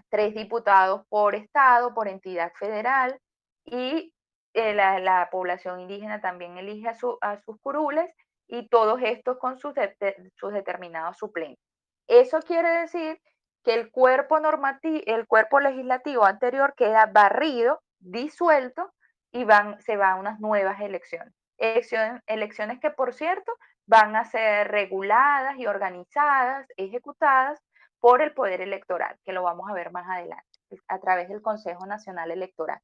3 diputados por estado, por entidad federal, y la población indígena también elige a sus curules, y todos estos con sus determinados suplentes. Eso quiere decir que el cuerpo legislativo anterior queda barrido, disuelto, y se van a unas nuevas elecciones. Elecciones que, por cierto, van a ser reguladas y organizadas, ejecutadas por el Poder Electoral, que lo vamos a ver más adelante, a través del Consejo Nacional Electoral.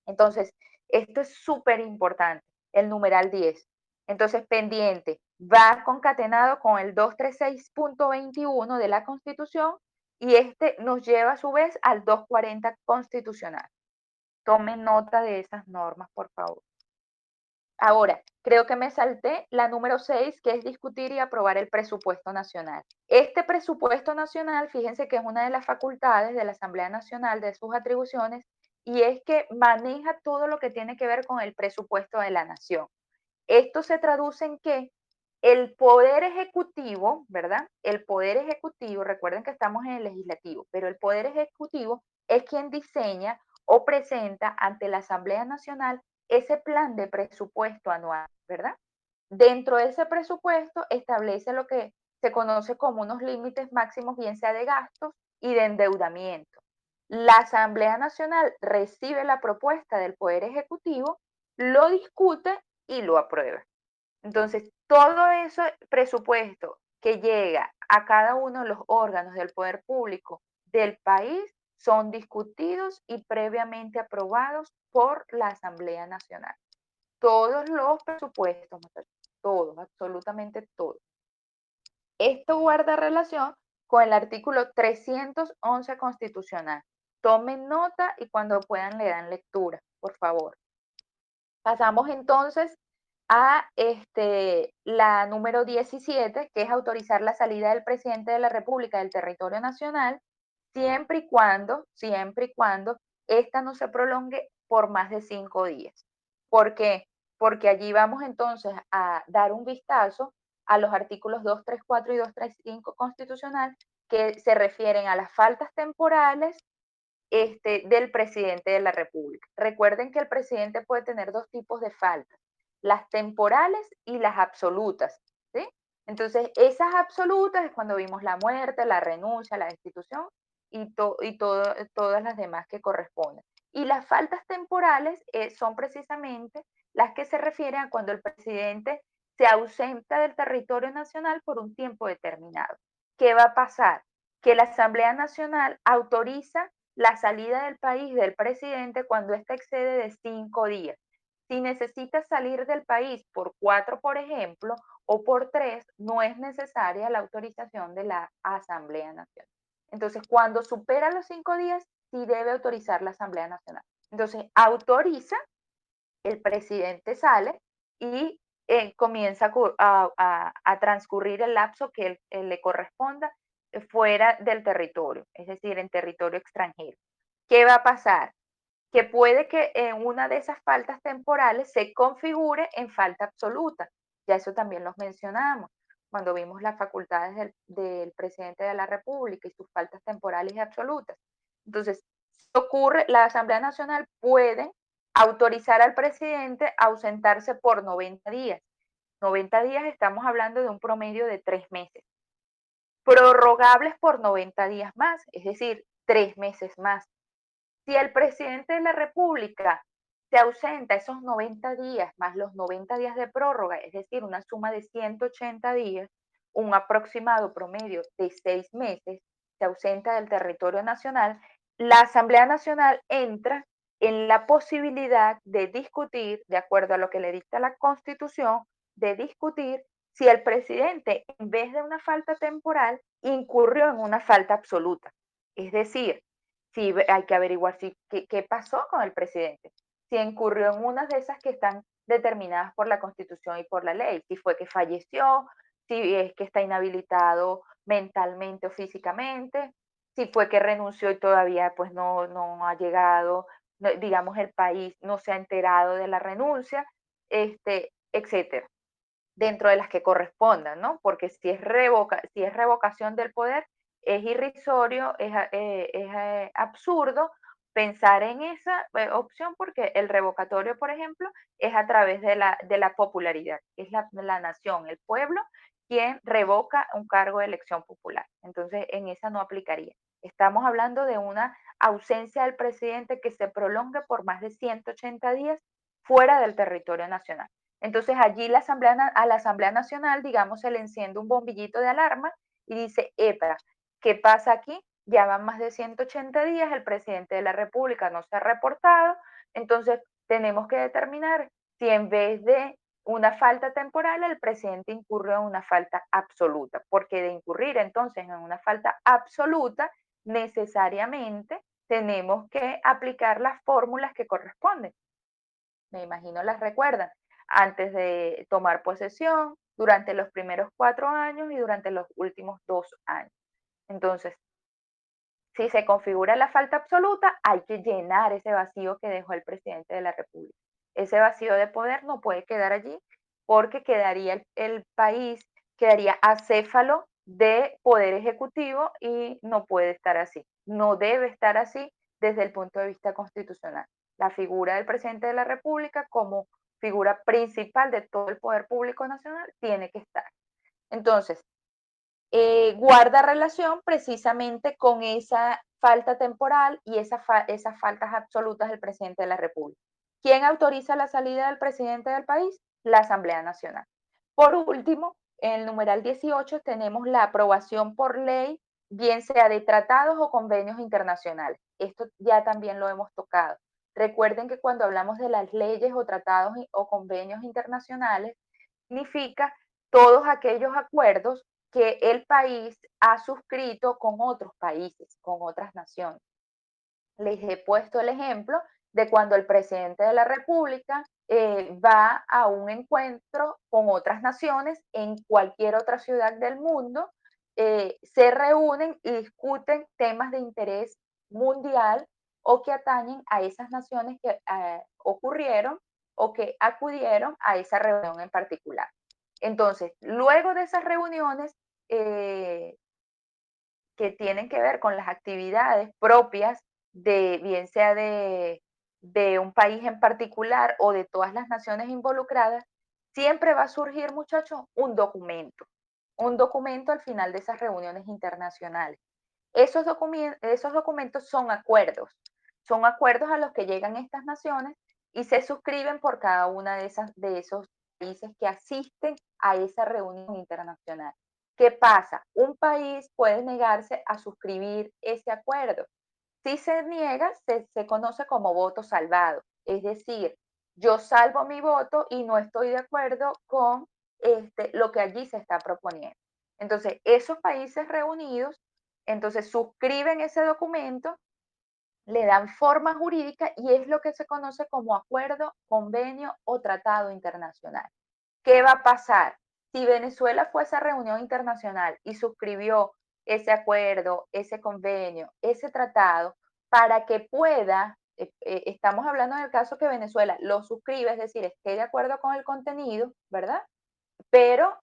Entonces, esto es súper importante, el numeral 10. Entonces, pendiente, va concatenado con el 236.21 de la Constitución, y este nos lleva a su vez al 240 constitucional. Tomen nota de esas normas, por favor. Ahora, Creo que me salté la número 6, que es discutir y aprobar el presupuesto nacional. Este presupuesto nacional, fíjense que es una de las facultades de la Asamblea Nacional, de sus atribuciones, y es que maneja todo lo que tiene que ver con el presupuesto de la nación. Esto se traduce en que el poder ejecutivo, ¿verdad? El poder ejecutivo, recuerden que estamos en el legislativo, pero el poder ejecutivo es quien diseña o presenta ante la Asamblea Nacional ese plan de presupuesto anual, ¿verdad? Dentro de ese presupuesto establece lo que se conoce como unos límites máximos, bien sea de gastos y de endeudamiento. La Asamblea Nacional recibe la propuesta del Poder Ejecutivo, lo discute y lo aprueba. Entonces, todo ese presupuesto que llega a cada uno de los órganos del poder público del país son discutidos y previamente aprobados por la Asamblea Nacional. Todos los presupuestos, todos, absolutamente todos. Esto guarda relación con el artículo 311 constitucional. Tomen nota y cuando puedan le dan lectura, por favor. Pasamos entonces a la número 17, que es autorizar la salida del presidente de la República del territorio nacional, siempre y cuando esta no se prolongue por más de 5 días. ¿Por qué? Porque allí vamos entonces a dar un vistazo a los artículos 234 y 235 constitucional que se refieren a las faltas temporales del presidente de la República. Recuerden que el presidente puede tener dos tipos de faltas, las temporales y las absolutas, ¿sí? Entonces, esas absolutas es cuando vimos la muerte, la renuncia, la destitución y todas las demás que corresponden. Y las faltas temporales son precisamente las que se refieren a cuando el presidente se ausenta del territorio nacional por un tiempo determinado. ¿Qué va a pasar? Que la Asamblea Nacional autoriza la salida del país del presidente cuando ésta excede de 5 días. Si necesita salir del país por 4, por ejemplo, o por 3, no es necesaria la autorización de la Asamblea Nacional. Entonces, cuando supera los 5 días, sí debe autorizar la Asamblea Nacional. Entonces, autoriza, el presidente sale y comienza a transcurrir el lapso que le corresponda fuera del territorio, es decir, en territorio extranjero. ¿Qué va a pasar? Que puede que en una de esas faltas temporales se configure en falta absoluta. Ya eso también los mencionamos cuando vimos las facultades del presidente de la República y sus faltas temporales y absolutas. Entonces, ocurre, la Asamblea Nacional puede autorizar al presidente a ausentarse por 90 días. 90 días estamos hablando de un promedio de 3 meses. Prorrogables por 90 días más, es decir, 3 meses más. Si el presidente de la República se ausenta esos 90 días más los 90 días de prórroga, es decir, una suma de 180 días, un aproximado promedio de 6 meses, se ausenta del territorio nacional, la Asamblea Nacional entra en la posibilidad de discutir, de acuerdo a lo que le dicta la Constitución, de discutir si el presidente, en vez de una falta temporal, incurrió en una falta absoluta. Es decir, sí, hay que averiguar qué pasó con el presidente, si incurrió en unas de esas que están determinadas por la Constitución y por la ley, si fue que falleció, si es que está inhabilitado mentalmente o físicamente, si fue que renunció y todavía pues no ha llegado, digamos, el país no se ha enterado de la renuncia, etcétera, dentro de las que correspondan, ¿no? Porque si es revocación del poder, es irrisorio, es absurdo pensar en esa opción porque el revocatorio, por ejemplo, es a través de la popularidad, es la nación, el pueblo, quien revoca un cargo de elección popular. Entonces, en esa no aplicaría. Estamos hablando de una ausencia del presidente que se prolongue por más de 180 días fuera del territorio nacional. Entonces allí a la Asamblea Nacional, digamos, se le enciende un bombillito de alarma y dice, epa, ¿qué pasa aquí? Ya van más de 180 días, el presidente de la República no se ha reportado, entonces tenemos que determinar si en vez de una falta temporal, el presidente incurrió en una falta absoluta, porque de incurrir entonces en una falta absoluta, necesariamente tenemos que aplicar las fórmulas que corresponden. Me imagino las recuerdan. antes de tomar posesión, durante los primeros 4 años y durante los últimos 2 años. Entonces, si se configura la falta absoluta, hay que llenar ese vacío que dejó el presidente de la República. Ese vacío de poder no puede quedar allí porque quedaría el país, quedaría acéfalo de poder ejecutivo y no puede estar así. No debe estar así desde el punto de vista constitucional. La figura del presidente de la República como figura principal de todo el poder público nacional tiene que estar. Entonces, guarda relación precisamente con esa falta temporal y esas faltas absolutas del presidente de la República. ¿Quién autoriza la salida del presidente del país? La Asamblea Nacional. Por último, en el numeral 18 tenemos la aprobación por ley, bien sea de tratados o convenios internacionales. Esto ya también lo hemos tocado. Recuerden que cuando hablamos de las leyes o tratados o convenios internacionales, significa todos aquellos acuerdos que el país ha suscrito con otros países, con otras naciones. Les he puesto el ejemplo de cuando el presidente de la República va a un encuentro con otras naciones en cualquier otra ciudad del mundo, se reúnen y discuten temas de interés mundial o que atañen a esas naciones que ocurrieron o que acudieron a esa reunión en particular. Entonces, luego de esas reuniones que tienen que ver con las actividades propias de, bien sea de un país en particular o de todas las naciones involucradas, siempre va a surgir, muchachos, un documento al final de esas reuniones internacionales. Esos documentos son acuerdos a los que llegan estas naciones y se suscriben por cada una de esos países que asisten a esa reunión internacional. ¿Qué pasa? Un país puede negarse a suscribir ese acuerdo. Si se niega, se conoce como voto salvado. Es decir, yo salvo mi voto y no estoy de acuerdo con lo que allí se está proponiendo. Entonces, esos países reunidos, entonces suscriben ese documento, le dan forma jurídica y es lo que se conoce como acuerdo, convenio o tratado internacional. ¿Qué va a pasar? Si Venezuela fue a esa reunión internacional y suscribió ese acuerdo, ese convenio, ese tratado, para que pueda, estamos hablando en el caso que Venezuela lo suscribe, es decir, esté de acuerdo con el contenido, ¿verdad? Pero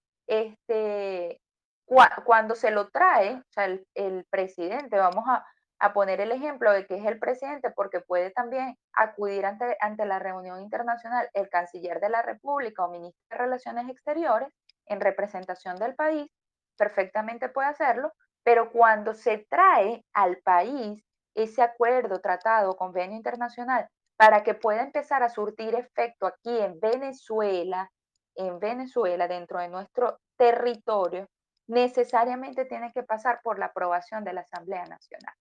cuando se lo trae, o sea, el presidente, vamos a poner el ejemplo de que es el presidente, porque puede también acudir ante la reunión internacional el canciller de la República o ministro de Relaciones Exteriores en representación del país, perfectamente puede hacerlo, pero cuando se trae al país ese acuerdo, tratado, convenio internacional, para que pueda empezar a surtir efecto aquí en Venezuela, dentro de nuestro territorio, necesariamente tiene que pasar por la aprobación de la Asamblea Nacional.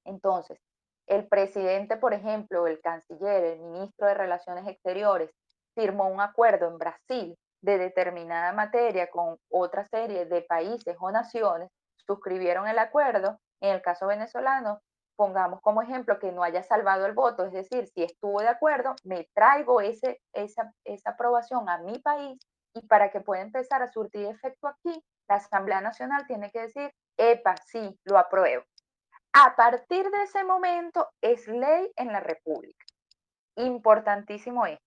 Entonces, el presidente, por ejemplo, el canciller, el ministro de Relaciones Exteriores, firmó un acuerdo en Brasil de determinada materia con otra serie de países o naciones, suscribieron el acuerdo. En el caso venezolano, pongamos como ejemplo que no haya salvado el voto, es decir, si estuvo de acuerdo, me traigo esa aprobación a mi país y para que pueda empezar a surtir efecto aquí, la Asamblea Nacional tiene que decir, epa, sí, lo apruebo. A partir de ese momento es ley en la República. Importantísimo esto.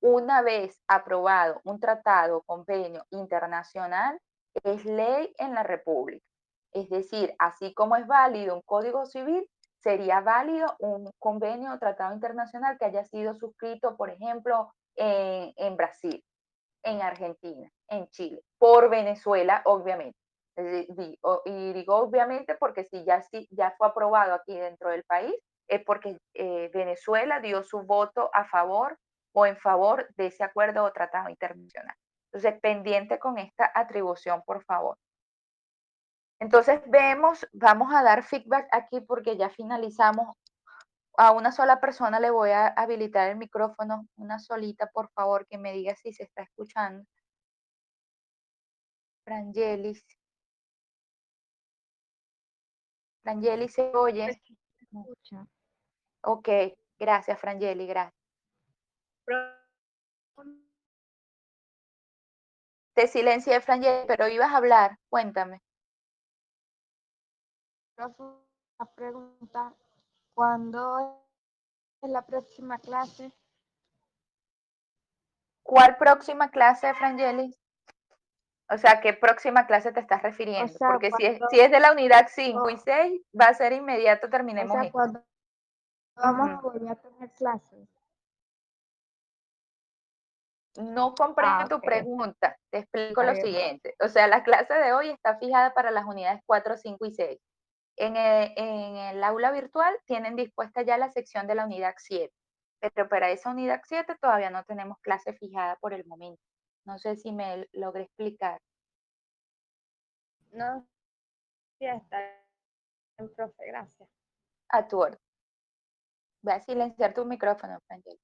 Una vez aprobado un tratado o convenio internacional, es ley en la República. Es decir, así como es válido un código civil, sería válido un convenio o tratado internacional que haya sido suscrito, por ejemplo, en Brasil, en Argentina, en Chile, por Venezuela, obviamente. Y digo obviamente porque si ya fue aprobado aquí dentro del país, es porque Venezuela dio su voto a favor o en favor de ese acuerdo o tratado internacional. Entonces, pendiente con esta atribución, por favor. Entonces, vamos a dar feedback aquí porque ya finalizamos. A una sola persona le voy a habilitar el micrófono, una solita, por favor, que me diga si se está escuchando. Frangelis. Frangeli se oye. Se escucha. Ok, gracias Frangeli, gracias. Te silencié, Frangeli, pero ibas a hablar. Cuéntame. Profe, una pregunta. ¿Cuándo es la próxima clase? ¿Cuál próxima clase, Frangeli? O sea, ¿qué próxima clase te estás refiriendo? O sea, Porque si cuando, es de la unidad 5 y 6, va a ser inmediato, terminemos esto. cuando vamos a volver a tener clases. No comprendo tu ok. pregunta. Te explico Está lo bien. siguiente. O sea, la clase de hoy está fijada para las unidades 4, 5 y 6. En el aula virtual tienen dispuesta ya la sección de la unidad 7, pero para esa unidad 7 todavía no tenemos clase fijada por el momento. No sé si me logré explicar. No, ya está bien, profe, gracias. A tu orden. Voy a silenciar tu micrófono, Frangeli.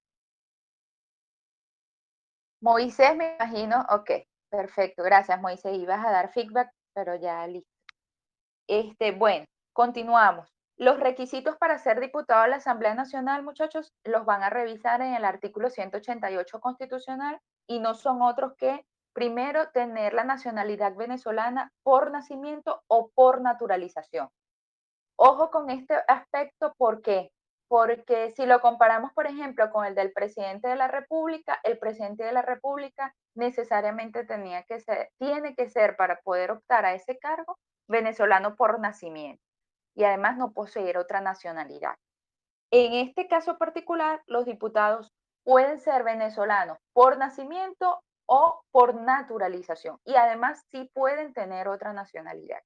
Moisés, me imagino. Ok, perfecto. Gracias, Moisés. Ibas a dar feedback, pero ya listo. Bueno, continuamos. Los requisitos para ser diputado a la Asamblea Nacional, muchachos, los van a revisar en el artículo 188 constitucional y no son otros que, primero, tener la nacionalidad venezolana por nacimiento o por naturalización. Ojo con este aspecto, ¿por qué? Porque si lo comparamos, por ejemplo, con el del presidente de la República, el presidente de la República necesariamente tiene que ser para poder optar a ese cargo venezolano por nacimiento y además no poseer otra nacionalidad. En este caso particular, los diputados pueden ser venezolanos por nacimiento o por naturalización y además sí pueden tener otra nacionalidad.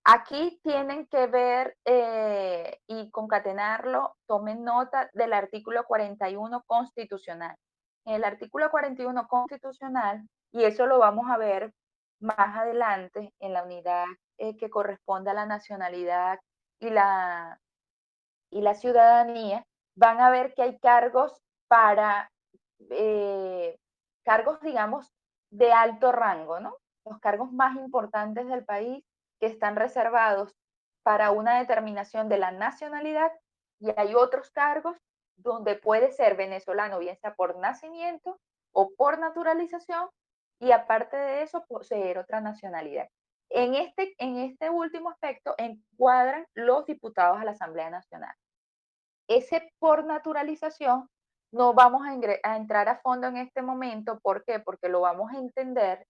Aquí tienen que ver y concatenarlo, tomen nota del artículo 41 constitucional. En el artículo 41 constitucional, y eso lo vamos a ver más adelante en la unidad que corresponde a la nacionalidad y la ciudadanía, van a ver que hay cargos para, cargos, digamos, de alto rango, ¿no? Los cargos más importantes del país que están reservados para una determinación de la nacionalidad y hay otros cargos donde puede ser venezolano, bien sea por nacimiento o por naturalización, y aparte de eso, poseer otra nacionalidad. En este último aspecto encuadran los diputados a la Asamblea Nacional. Ese por naturalización no vamos a entrar a fondo en este momento. ¿Por qué? Porque lo vamos a entender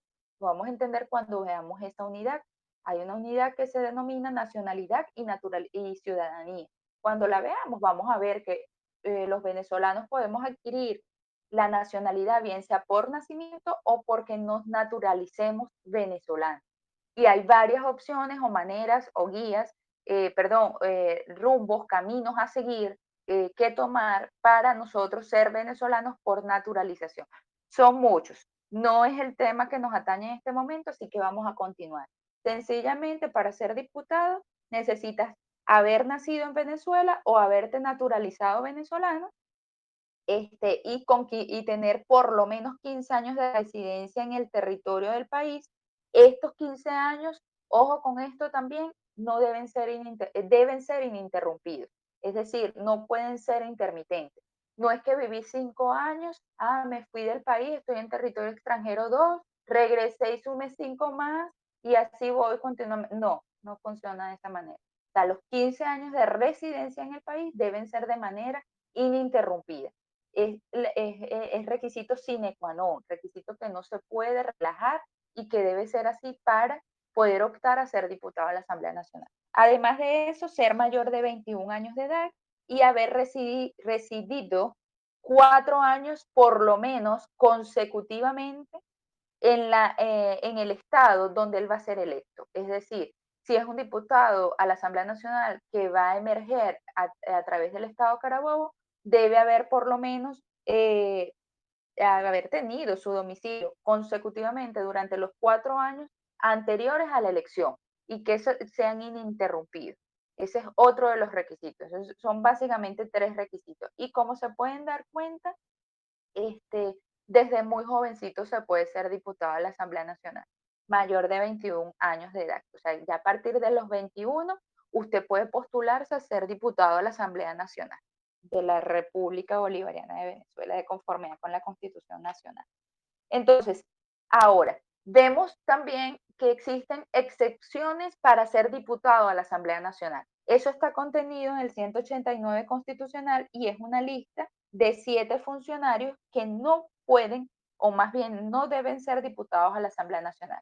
cuando veamos esta unidad. Hay una unidad que se denomina nacionalidad y ciudadanía. Cuando la veamos vamos a ver que los venezolanos podemos adquirir la nacionalidad bien sea por nacimiento o porque nos naturalicemos venezolanos. Y hay varias opciones o maneras o guías, rumbos, caminos a seguir que tomar para nosotros ser venezolanos por naturalización. Son muchos. No es el tema que nos atañe en este momento, así que vamos a continuar. Sencillamente, para ser diputado, necesitas haber nacido en Venezuela o haberte naturalizado venezolano y tener por lo menos 15 años de residencia en el territorio del país. Estos 15 años, ojo con esto también, no deben ser ininterrumpidos. Es decir, no pueden ser intermitentes. No es que viví 5 años, me fui del país, estoy en territorio extranjero 2, regresé y sumé 5 más y así voy continuamente. No, no funciona de esa manera. O sea, los 15 años de residencia en el país deben ser de manera ininterrumpida. Es requisito sine qua non, requisito que no se puede relajar y que debe ser así para poder optar a ser diputado a la Asamblea Nacional. Además de eso, ser mayor de 21 años de edad y haber residido 4 años por lo menos consecutivamente en el estado donde él va a ser electo. Es decir, si es un diputado a la Asamblea Nacional que va a emerger a través del estado Carabobo, debe haber por lo menos haber tenido su domicilio consecutivamente durante los 4 años anteriores a la elección y que sean ininterrumpidos. Ese es otro de los requisitos. Son básicamente 3 requisitos. Y como se pueden dar cuenta, desde muy jovencito se puede ser diputado a la Asamblea Nacional, mayor de 21 años de edad. O sea, ya a partir de los 21, usted puede postularse a ser diputado a la Asamblea Nacional de la República Bolivariana de Venezuela, de conformidad con la Constitución Nacional. Entonces, ahora, Vemos también que existen excepciones para ser diputado a la Asamblea Nacional. Eso está contenido en el 189 constitucional y es una lista de 7 funcionarios que no pueden, o más bien no deben ser diputados a la Asamblea Nacional.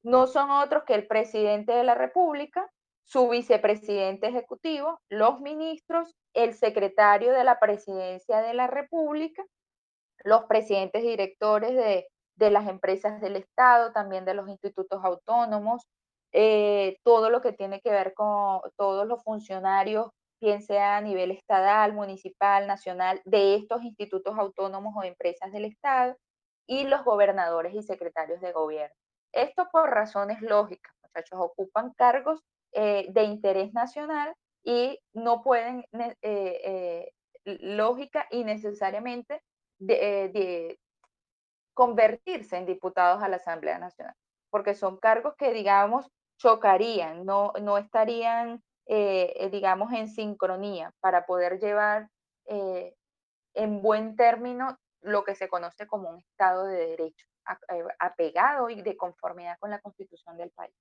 No son otros que el presidente de la República, su vicepresidente ejecutivo, los ministros, el secretario de la Presidencia de la República, los presidentes directores de las empresas del Estado, también de los institutos autónomos, todo lo que tiene que ver con todos los funcionarios, bien sea a nivel estatal, municipal, nacional, de estos institutos autónomos o empresas del Estado, y los gobernadores y secretarios de gobierno. Esto por razones lógicas, muchachos, ocupan cargos de interés nacional y no pueden, lógica y necesariamente, de convertirse en diputados a la Asamblea Nacional, porque son cargos que, digamos, chocarían, no estarían, digamos, en sincronía para poder llevar en buen término lo que se conoce como un Estado de Derecho, apegado y de conformidad con la Constitución del país.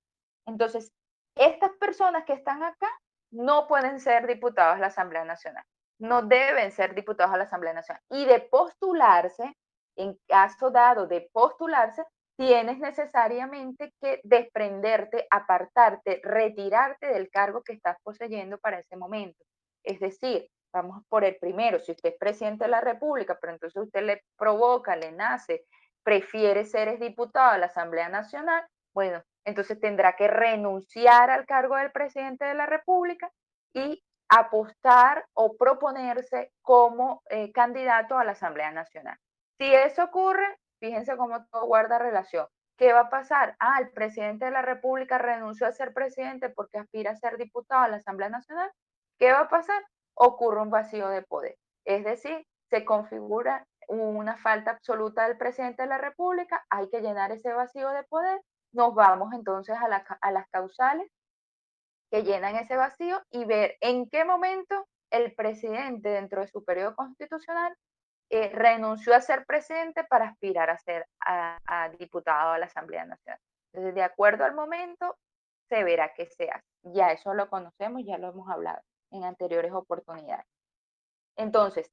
Entonces, estas personas que están acá no pueden ser diputados a la Asamblea Nacional, no deben ser diputados a la Asamblea Nacional. Y de postularse, en caso dado de postularse, tienes necesariamente que desprenderte, apartarte, retirarte del cargo que estás poseyendo para ese momento. Es decir, vamos por el primero, si usted es presidente de la República, pero entonces usted le provoca, le nace, prefiere ser diputado a la Asamblea Nacional, bueno, entonces tendrá que renunciar al cargo del presidente de la República y apostar o proponerse como candidato a la Asamblea Nacional. Si eso ocurre, fíjense cómo todo guarda relación. ¿Qué va a pasar? Ah, el presidente de la República renunció a ser presidente porque aspira a ser diputado a la Asamblea Nacional. ¿Qué va a pasar? Ocurre un vacío de poder. Es decir, se configura una falta absoluta del presidente de la República, hay que llenar ese vacío de poder, nos vamos entonces a las causales que llenan ese vacío y ver en qué momento el presidente dentro de su periodo constitucional renunció a ser presidente para aspirar a ser a diputado a la Asamblea Nacional. Entonces, de acuerdo al momento, se verá qué se hace. Ya eso lo conocemos, ya lo hemos hablado en anteriores oportunidades. Entonces,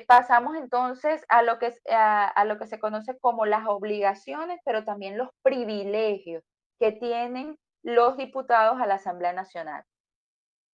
pasamos entonces a lo que se conoce como las obligaciones, pero también los privilegios que tienen los diputados a la Asamblea Nacional.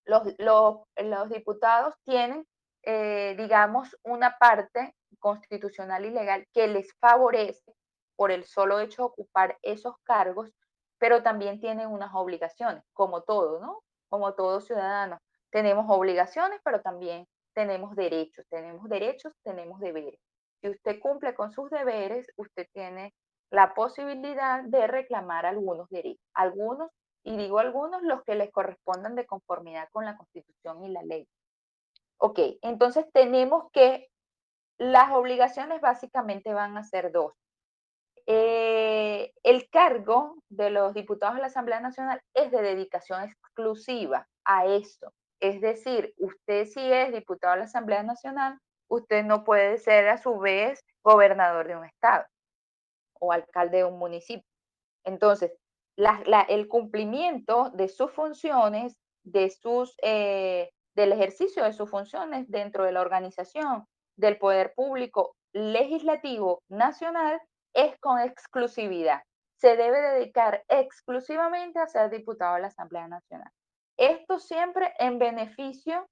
Los diputados tienen, digamos, una parte constitucional y legal que les favorece por el solo hecho de ocupar esos cargos, pero también tienen unas obligaciones, como todo, ¿no? Como todo ciudadano. Tenemos obligaciones, pero también tenemos derechos, tenemos deberes. Si usted cumple con sus deberes, usted tiene la posibilidad de reclamar algunos derechos, algunos, y digo algunos, los que les correspondan de conformidad con la Constitución y la ley. Ok, entonces tenemos que las obligaciones básicamente van a ser dos. El cargo de los diputados de la Asamblea Nacional es de dedicación exclusiva a eso. Es decir, usted si es diputado de la Asamblea Nacional, usted no puede ser a su vez gobernador de un estado o alcalde de un municipio. Entonces, el cumplimiento de sus funciones, del ejercicio de sus funciones dentro de la organización del poder público legislativo nacional es con exclusividad. Se debe dedicar exclusivamente a ser diputado de la Asamblea Nacional. Esto siempre en beneficio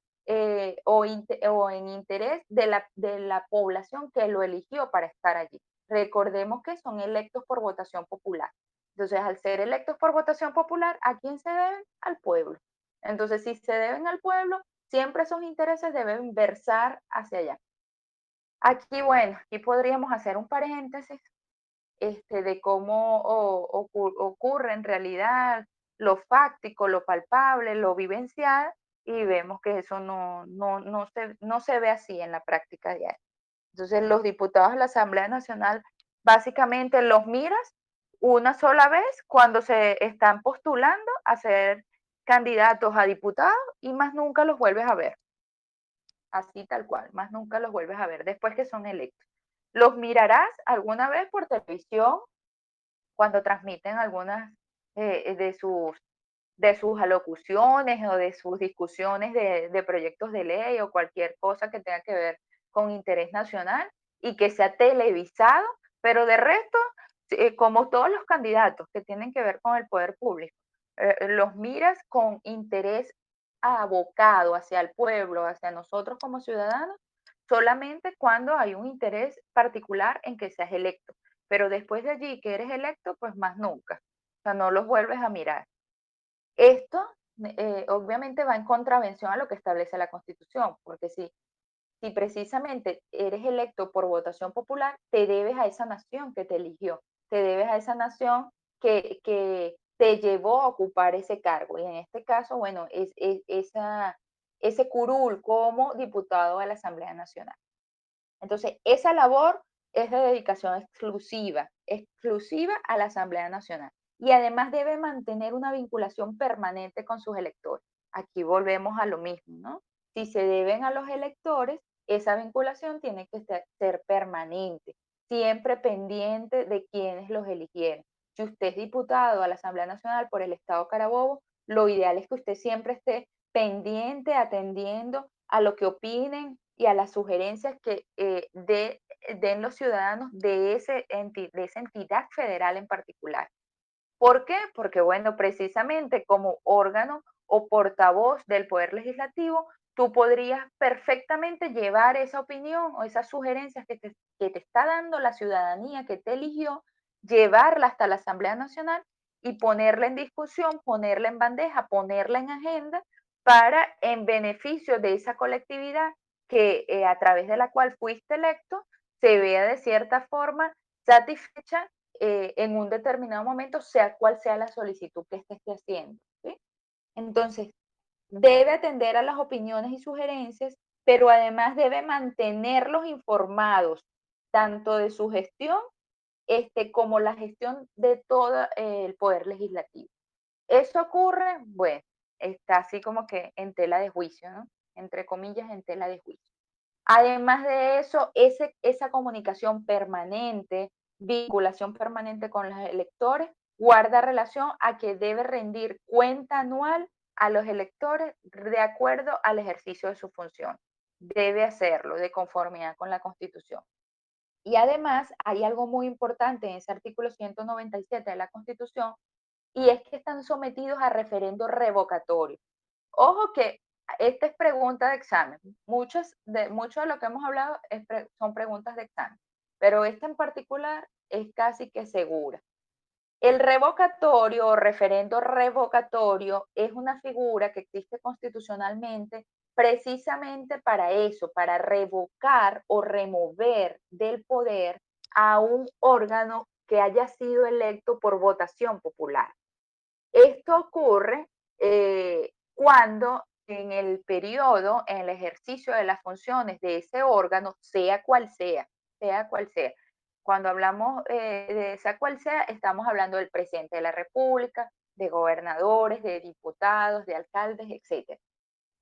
o en interés de la población que lo eligió para estar allí. Recordemos que son electos por votación popular. Entonces, al ser electos por votación popular, ¿a quién se deben? Al pueblo. Entonces, si se deben al pueblo, siempre esos intereses deben versar hacia allá. Aquí, bueno, aquí podríamos hacer un paréntesis de cómo ocurre en realidad lo fáctico, lo palpable, lo vivencial, y vemos que eso no se ve así en la práctica diaria. Entonces, los diputados de la Asamblea Nacional, básicamente los miras una sola vez cuando se están postulando a ser candidatos a diputados y más nunca los vuelves a ver. Así tal cual, más nunca los vuelves a ver después que son electos. Los mirarás alguna vez por televisión cuando transmiten algunas de sus alocuciones o de sus discusiones de proyectos de ley o cualquier cosa que tenga que ver con interés nacional y que sea televisado, pero de resto, como todos los candidatos que tienen que ver con el poder público, los miras con interés abocado hacia el pueblo, hacia nosotros como ciudadanos, solamente cuando hay un interés particular en que seas electo. Pero después de allí que eres electo, pues más nunca. O sea, no los vuelves a mirar. Esto obviamente va en contravención a lo que establece la Constitución, porque si precisamente eres electo por votación popular, te debes a esa nación que te eligió, te debes a esa nación que te llevó a ocupar ese cargo. Y en este caso, bueno, ese curul como diputado a la Asamblea Nacional. Entonces, esa labor es de dedicación exclusiva a la Asamblea Nacional. Y además debe mantener una vinculación permanente con sus electores. Aquí volvemos a lo mismo, ¿no? Si se deben a los electores, esa vinculación tiene que ser permanente, siempre pendiente de quienes los eligieron. Si usted es diputado a la Asamblea Nacional por el Estado Carabobo, lo ideal es que usted siempre esté pendiente, atendiendo a lo que opinen y a las sugerencias que den los ciudadanos de esa entidad federal en particular. ¿Por qué? Porque, bueno, precisamente como órgano o portavoz del Poder Legislativo, tú podrías perfectamente llevar esa opinión o esas sugerencias que te está dando la ciudadanía que te eligió, llevarla hasta la Asamblea Nacional y ponerla en discusión, ponerla en bandeja, ponerla en agenda para, en beneficio de esa colectividad que a través de la cual fuiste electo, se vea de cierta forma satisfecha en un determinado momento, sea cual sea la solicitud que esté haciendo. ¿Sí? Entonces, debe atender a las opiniones y sugerencias, pero además debe mantenerlos informados tanto de su gestión como la gestión de todo el poder legislativo. Eso ocurre, bueno, está así como que en tela de juicio, ¿no? Entre comillas, en tela de juicio. Además de eso, esa comunicación permanente, vinculación permanente con los electores, guarda relación a que debe rendir cuenta anual a los electores de acuerdo al ejercicio de su función. Debe hacerlo de conformidad con la Constitución. Y además hay algo muy importante en ese artículo 197 de la Constitución, y es que están sometidos a referendo revocatorio. Ojo que esta es pregunta de examen. Mucho de lo que hemos hablado son preguntas de examen, pero esta en particular es casi que segura. El revocatorio o referendo revocatorio es una figura que existe constitucionalmente precisamente para eso, para revocar o remover del poder a un órgano que haya sido electo por votación popular. Esto ocurre cuando en el periodo, en el ejercicio de las funciones de ese órgano, sea cual sea. Cuando hablamos de sea cual sea, estamos hablando del presidente de la República, de gobernadores, de diputados, de alcaldes, etc.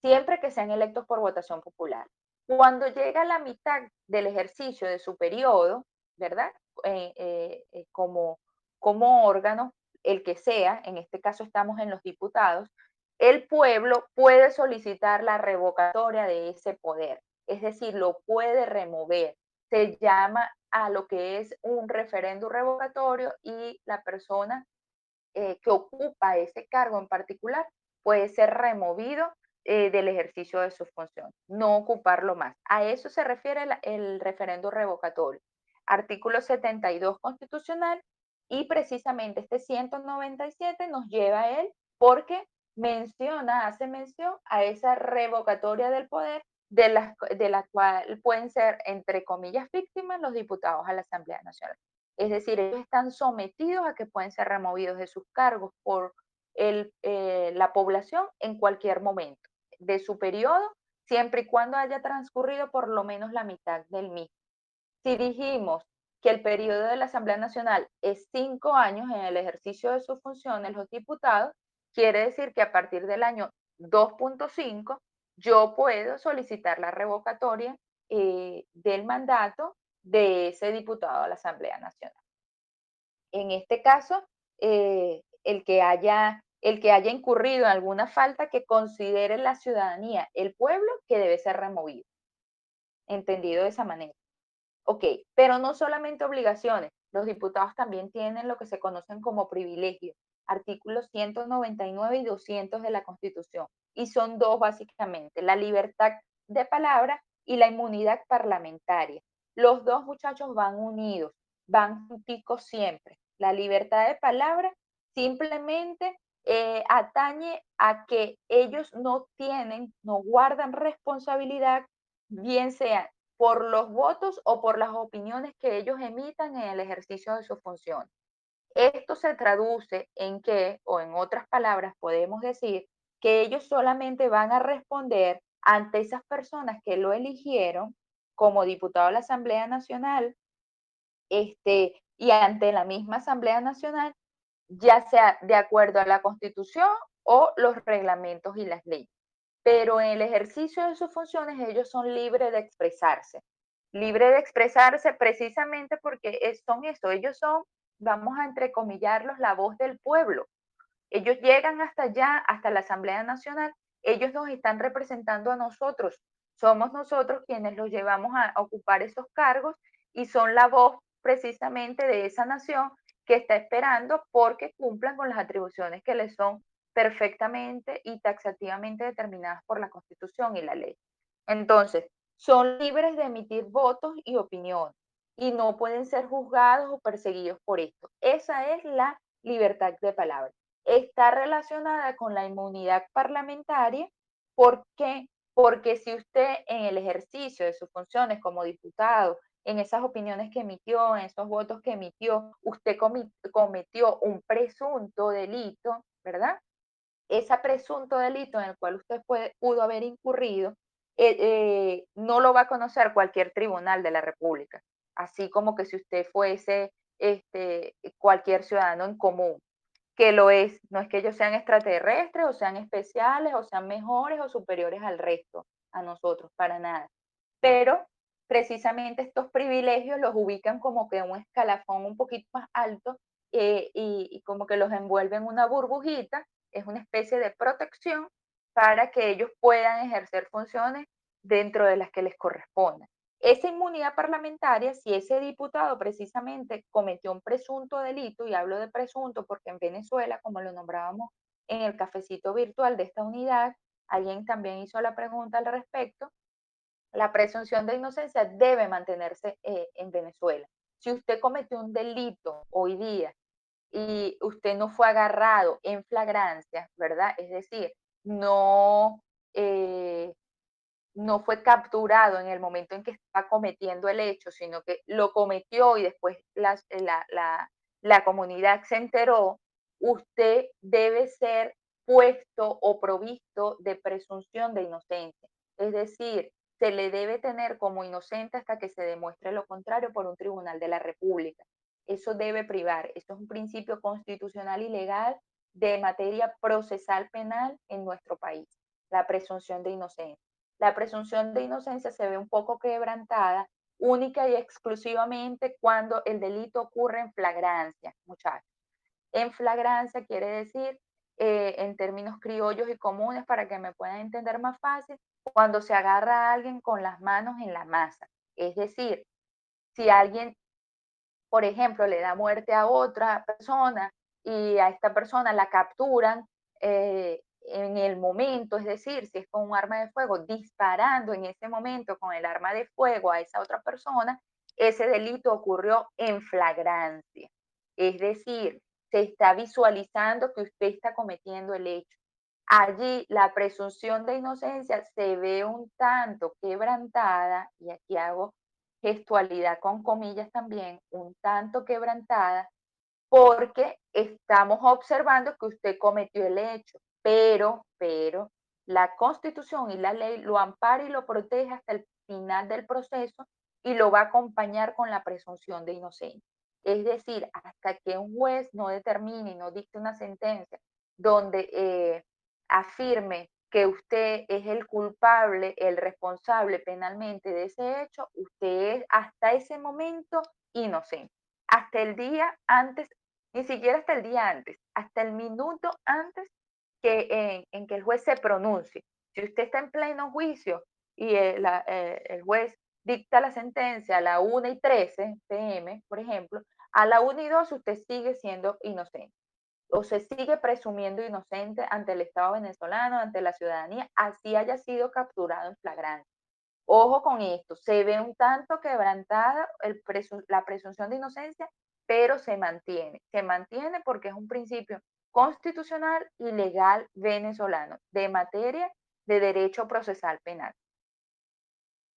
Siempre que sean electos por votación popular. Cuando llega la mitad del ejercicio de su periodo, ¿verdad? Como órgano, el que sea, en este caso estamos en los diputados, el pueblo puede solicitar la revocatoria de ese poder, es decir, lo puede remover. Se llama a lo que es un referéndum revocatorio y la persona que ocupa ese cargo en particular puede ser removido del ejercicio de su función, no ocuparlo más. A eso se refiere el referéndum revocatorio. Artículo 72 constitucional, y precisamente este 197 nos lleva a él porque hace mención a esa revocatoria del poder de la cual pueden ser, entre comillas, víctimas los diputados a la Asamblea Nacional. Es decir, ellos están sometidos a que pueden ser removidos de sus cargos por la población en cualquier momento de su periodo, siempre y cuando haya transcurrido por lo menos la mitad del mismo. Si dijimos que el periodo de la Asamblea Nacional es 5 años en el ejercicio de sus funciones, los diputados, quiere decir que a partir del año 2.5 yo puedo solicitar la revocatoria del mandato de ese diputado a la Asamblea Nacional. En este caso, el que haya incurrido en alguna falta que considere la ciudadanía, el pueblo, que debe ser removido. Entendido de esa manera. Ok, pero no solamente obligaciones, los diputados también tienen lo que se conocen como privilegios, artículos 199 y 200 de la Constitución, y son dos básicamente, la libertad de palabra y la inmunidad parlamentaria. Los dos, muchachos, van unidos, van junticos siempre. La libertad de palabra simplemente atañe a que ellos no guardan responsabilidad, bien sea por los votos o por las opiniones que ellos emitan en el ejercicio de sus funciones. Esto se traduce en que, o en otras palabras, podemos decir que ellos solamente van a responder ante esas personas que lo eligieron como diputado de la Asamblea Nacional, y ante la misma Asamblea Nacional, ya sea de acuerdo a la Constitución o los reglamentos y las leyes. Pero en el ejercicio de sus funciones ellos son libres de expresarse. Libres de expresarse precisamente porque son eso, ellos son, vamos a entrecomillarlos, la voz del pueblo. Ellos llegan hasta allá, hasta la Asamblea Nacional, ellos nos están representando a nosotros. Somos nosotros quienes los llevamos a ocupar esos cargos y son la voz precisamente de esa nación que está esperando porque cumplan con las atribuciones que les son perfectamente y taxativamente determinadas por la Constitución y la ley. Entonces, son libres de emitir votos y opiniones y no pueden ser juzgados o perseguidos por esto. Esa es la libertad de palabra. Está relacionada con la inmunidad parlamentaria. ¿Por qué? Porque si usted en el ejercicio de sus funciones como diputado, en esas opiniones que emitió, en esos votos que emitió, usted cometió un presunto delito, ¿verdad? Ese presunto delito en el cual usted pudo haber incurrido, no lo va a conocer cualquier tribunal de la República, así como que si usted fuese cualquier ciudadano en común, que lo es. No es que ellos sean extraterrestres o sean especiales o sean mejores o superiores al resto, a nosotros, para nada. Pero precisamente estos privilegios los ubican como que un escalafón un poquito más alto, y como que los envuelven en una burbujita, es una especie de protección para que ellos puedan ejercer funciones dentro de las que les correspondan. Esa inmunidad parlamentaria, si ese diputado precisamente cometió un presunto delito, y hablo de presunto porque en Venezuela, como lo nombrábamos en el cafecito virtual de esta unidad, alguien también hizo la pregunta al respecto, la presunción de inocencia debe mantenerse en Venezuela. Si usted cometió un delito hoy día y usted no fue agarrado en flagrancia, ¿verdad? Es decir, no, no fue capturado en el momento en que estaba cometiendo el hecho, sino que lo cometió y después la comunidad se enteró, usted debe ser puesto o provisto de presunción de inocencia. Es decir, se le debe tener como inocente hasta que se demuestre lo contrario por un tribunal de la República. Eso debe privar. Eso es un principio constitucional y legal de materia procesal penal en nuestro país, la presunción de inocencia. La presunción de inocencia se ve un poco quebrantada única y exclusivamente cuando el delito ocurre en flagrancia, muchachos. En flagrancia quiere decir, en términos criollos y comunes, para que me puedan entender más fácil, cuando se agarra a alguien con las manos en la masa. Es decir, si alguien, por ejemplo, le da muerte a otra persona y a esta persona la capturan en el momento, es decir, si es con un arma de fuego, disparando en ese momento con el arma de fuego a esa otra persona, ese delito ocurrió en flagrancia. Es decir, se está visualizando que usted está cometiendo el hecho. Allí la presunción de inocencia se ve un tanto quebrantada, y aquí hago gestualidad con comillas también, un tanto quebrantada, porque estamos observando que usted cometió el hecho, pero la Constitución y la ley lo ampara y lo protege hasta el final del proceso y lo va a acompañar con la presunción de inocencia. Es decir, hasta que un juez no determine y no dicte una sentencia donde afirme que usted es el culpable, el responsable penalmente de ese hecho, usted es hasta ese momento inocente. Hasta el día antes ni siquiera hasta el día antes, hasta el minuto antes que en que el juez se pronuncie. Si usted está en pleno juicio y el juez dicta la sentencia a la 1:13 p.m., por ejemplo, a la 1:02 usted sigue siendo inocente o se sigue presumiendo inocente ante el Estado venezolano, ante la ciudadanía, así haya sido capturado en flagrancia. Ojo con esto, se ve un tanto quebrantada la presunción de inocencia, pero se mantiene porque es un principio constitucional y legal venezolano de materia de derecho procesal penal.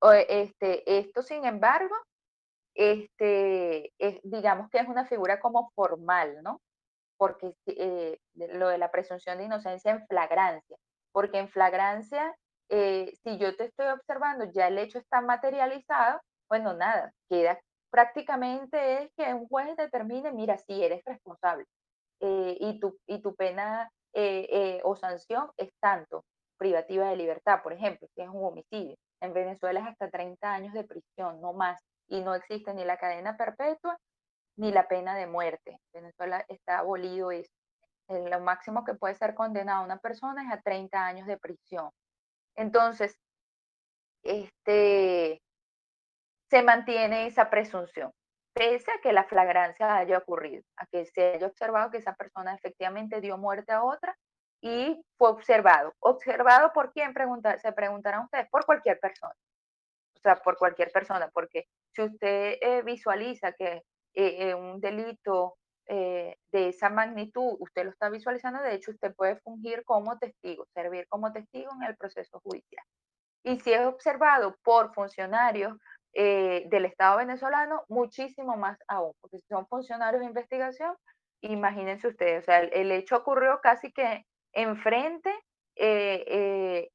Esto, sin embargo, digamos que es una figura como formal, ¿no? Porque lo de la presunción de inocencia en flagrancia, porque en flagrancia, si yo te estoy observando, ya el hecho está materializado, bueno, nada, queda prácticamente es que un juez determine, mira, si eres responsable y tu pena o sanción es tanto, privativa de libertad, por ejemplo, si es un homicidio. En Venezuela es hasta 30 años de prisión, no más, y no existe ni la cadena perpetua ni la pena de muerte. En Venezuela está abolido eso. Lo máximo que puede ser condenada una persona es a 30 años de prisión. Entonces, se mantiene esa presunción, pese a que la flagrancia haya ocurrido, a que se haya observado que esa persona efectivamente dio muerte a otra y fue observado. ¿Observado por quién? Se preguntarán ustedes, por cualquier persona. O sea, por cualquier persona, porque si usted visualiza que un delito de esa magnitud, usted lo está visualizando, de hecho usted puede fungir como testigo, servir como testigo en el proceso judicial. Y si es observado por funcionarios del Estado venezolano, muchísimo más aún, porque si son funcionarios de investigación, imagínense ustedes, o sea, el hecho ocurrió casi que enfrente del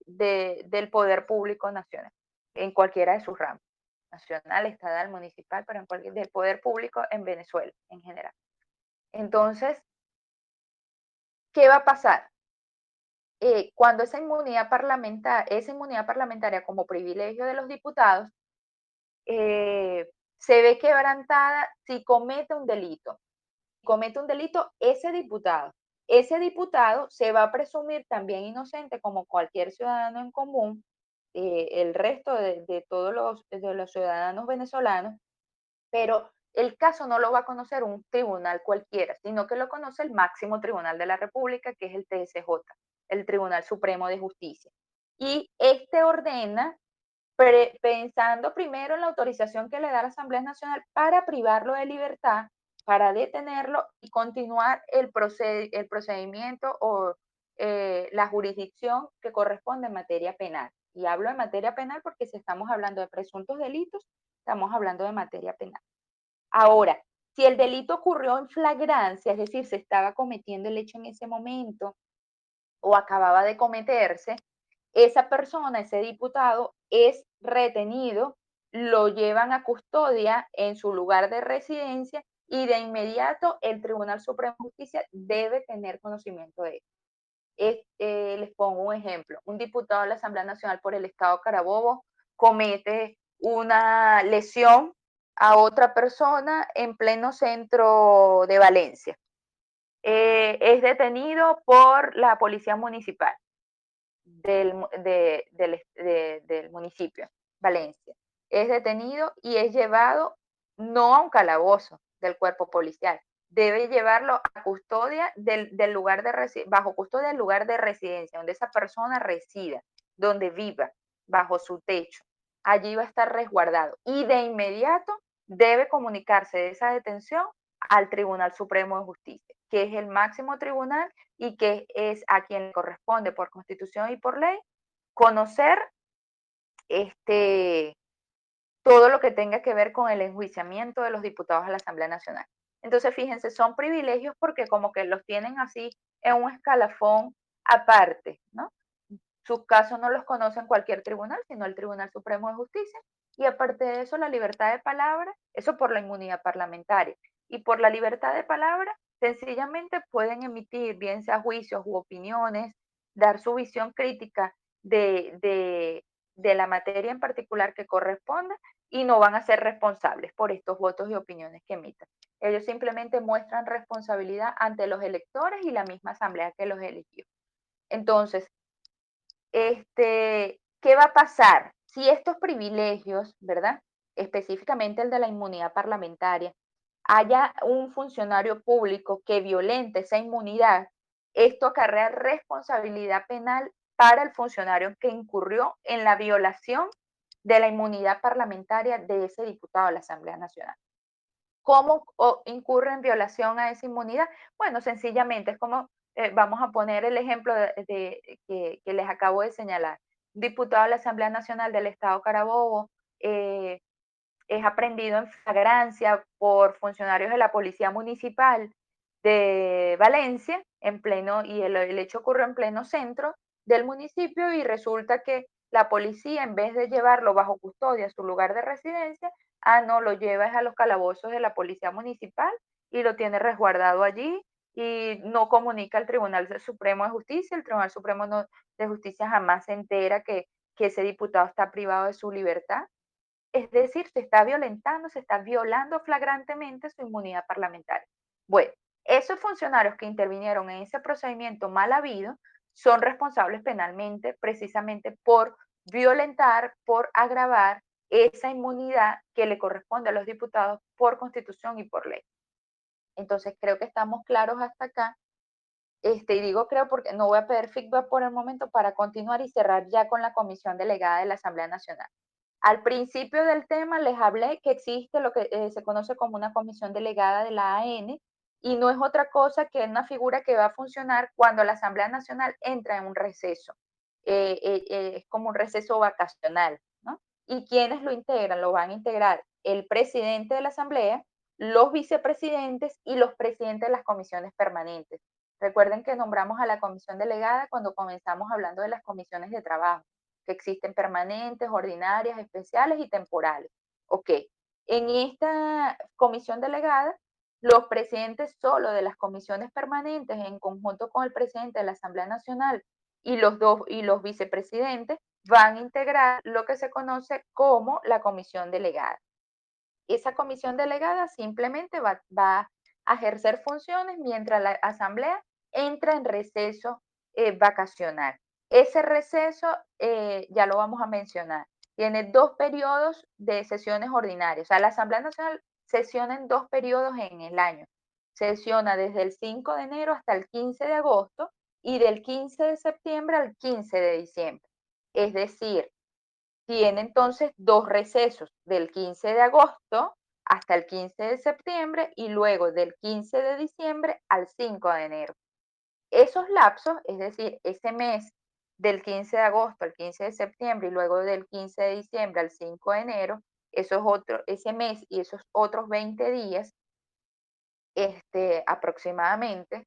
poder público nacional, en cualquiera de sus ramas, nacional, estatal, municipal, pero en cualquier, del poder público en Venezuela en general. Entonces, ¿qué va a pasar? Cuando esa inmunidad parlamentaria como privilegio de los diputados se ve quebrantada si comete un delito. Si comete un delito, ese diputado se va a presumir también inocente como cualquier ciudadano en común, el resto de todos de los ciudadanos venezolanos, pero el caso no lo va a conocer un tribunal cualquiera, sino que lo conoce el máximo tribunal de la República, que es el TSJ, el Tribunal Supremo de Justicia. Y este ordena, pensando primero en la autorización que le da la Asamblea Nacional para privarlo de libertad, para detenerlo y continuar el procedimiento o la jurisdicción que corresponde en materia penal. Y hablo de materia penal porque si estamos hablando de presuntos delitos, estamos hablando de materia penal. Ahora, si el delito ocurrió en flagrancia, es decir, se estaba cometiendo el hecho en ese momento o acababa de cometerse, esa persona, ese diputado, es retenido, lo llevan a custodia en su lugar de residencia y de inmediato el Tribunal Supremo de Justicia debe tener conocimiento de eso. Les pongo un ejemplo. Un diputado de la Asamblea Nacional por el Estado Carabobo comete una lesión a otra persona en pleno centro de Valencia. Es detenido por la policía municipal del municipio, Valencia. Es detenido y es llevado no a un calabozo del cuerpo policial, debe llevarlo a custodia del lugar bajo custodia del lugar de residencia, donde esa persona resida, donde viva, bajo su techo. Allí va a estar resguardado y de inmediato debe comunicarse de esa detención al Tribunal Supremo de Justicia, que es el máximo tribunal y que es a quien le corresponde por constitución y por ley conocer todo lo que tenga que ver con el enjuiciamiento de los diputados a la Asamblea Nacional. Entonces, fíjense, son privilegios porque como que los tienen así en un escalafón aparte, ¿no? Sus casos no los conoce en cualquier tribunal, sino el Tribunal Supremo de Justicia. Y aparte de eso, la libertad de palabra, eso por la inmunidad parlamentaria. Y por la libertad de palabra, sencillamente pueden emitir, bien sea juicios u opiniones, dar su visión crítica de de la materia en particular que corresponda y no van a ser responsables por estos votos y opiniones que emitan. Ellos simplemente muestran responsabilidad ante los electores y la misma asamblea que los eligió. Entonces, ¿qué va a pasar? Si estos privilegios, ¿verdad? Específicamente el de la inmunidad parlamentaria, haya un funcionario público que violente esa inmunidad, esto acarrea responsabilidad penal para el funcionario que incurrió en la violación de la inmunidad parlamentaria de ese diputado de la Asamblea Nacional. ¿Cómo incurre en violación a esa inmunidad? Bueno, sencillamente es como, vamos a poner el ejemplo que les acabo de señalar. Diputado de la Asamblea Nacional del Estado Carabobo es aprehendido en flagrancia por funcionarios de la Policía Municipal de Valencia, y el hecho ocurrió en pleno centro del municipio y resulta que la policía, en vez de llevarlo bajo custodia a su lugar de residencia, no, lo lleva a los calabozos de la Policía Municipal y lo tiene resguardado allí y no comunica al Tribunal Supremo de Justicia. El Tribunal Supremo de Justicia jamás se entera que ese diputado está privado de su libertad. Es decir, se está violando flagrantemente su inmunidad parlamentaria. Bueno, esos funcionarios que intervinieron en ese procedimiento mal habido son responsables penalmente precisamente por violentar, por agravar esa inmunidad que le corresponde a los diputados por constitución y por ley. Entonces creo que estamos claros hasta acá. Y digo creo porque no voy a pedir feedback por el momento para continuar y cerrar ya con la comisión delegada de la Asamblea Nacional. Al principio del tema les hablé que existe lo que se conoce como una comisión delegada de la AN y no es otra cosa que una figura que va a funcionar cuando la Asamblea Nacional entra en un receso. Es como un receso vacacional, ¿no? ¿Y quiénes lo integran? Lo van a integrar el presidente de la Asamblea, los vicepresidentes y los presidentes de las comisiones permanentes. Recuerden que nombramos a la comisión delegada cuando comenzamos hablando de las comisiones de trabajo, que existen permanentes, ordinarias, especiales y temporales. Ok, en esta comisión delegada, los presidentes solo de las comisiones permanentes, en conjunto con el presidente de la Asamblea Nacional y los vicepresidentes, van a integrar lo que se conoce como la comisión delegada. Esa comisión delegada simplemente va a ejercer funciones mientras la Asamblea entra en receso vacacional. Ese receso, ya lo vamos a mencionar, tiene 2 periodos de sesiones ordinarias. O sea, la Asamblea Nacional sesiona en 2 periodos en el año. Sesiona desde el 5 de enero hasta el 15 de agosto y del 15 de septiembre al 15 de diciembre. Es decir, tiene entonces 2 recesos, del 15 de agosto hasta el 15 de septiembre y luego del 15 de diciembre al 5 de enero. Esos lapsos, es decir, ese mes del 15 de agosto al 15 de septiembre y luego del 15 de diciembre al 5 de enero, ese mes y esos otros 20 días aproximadamente,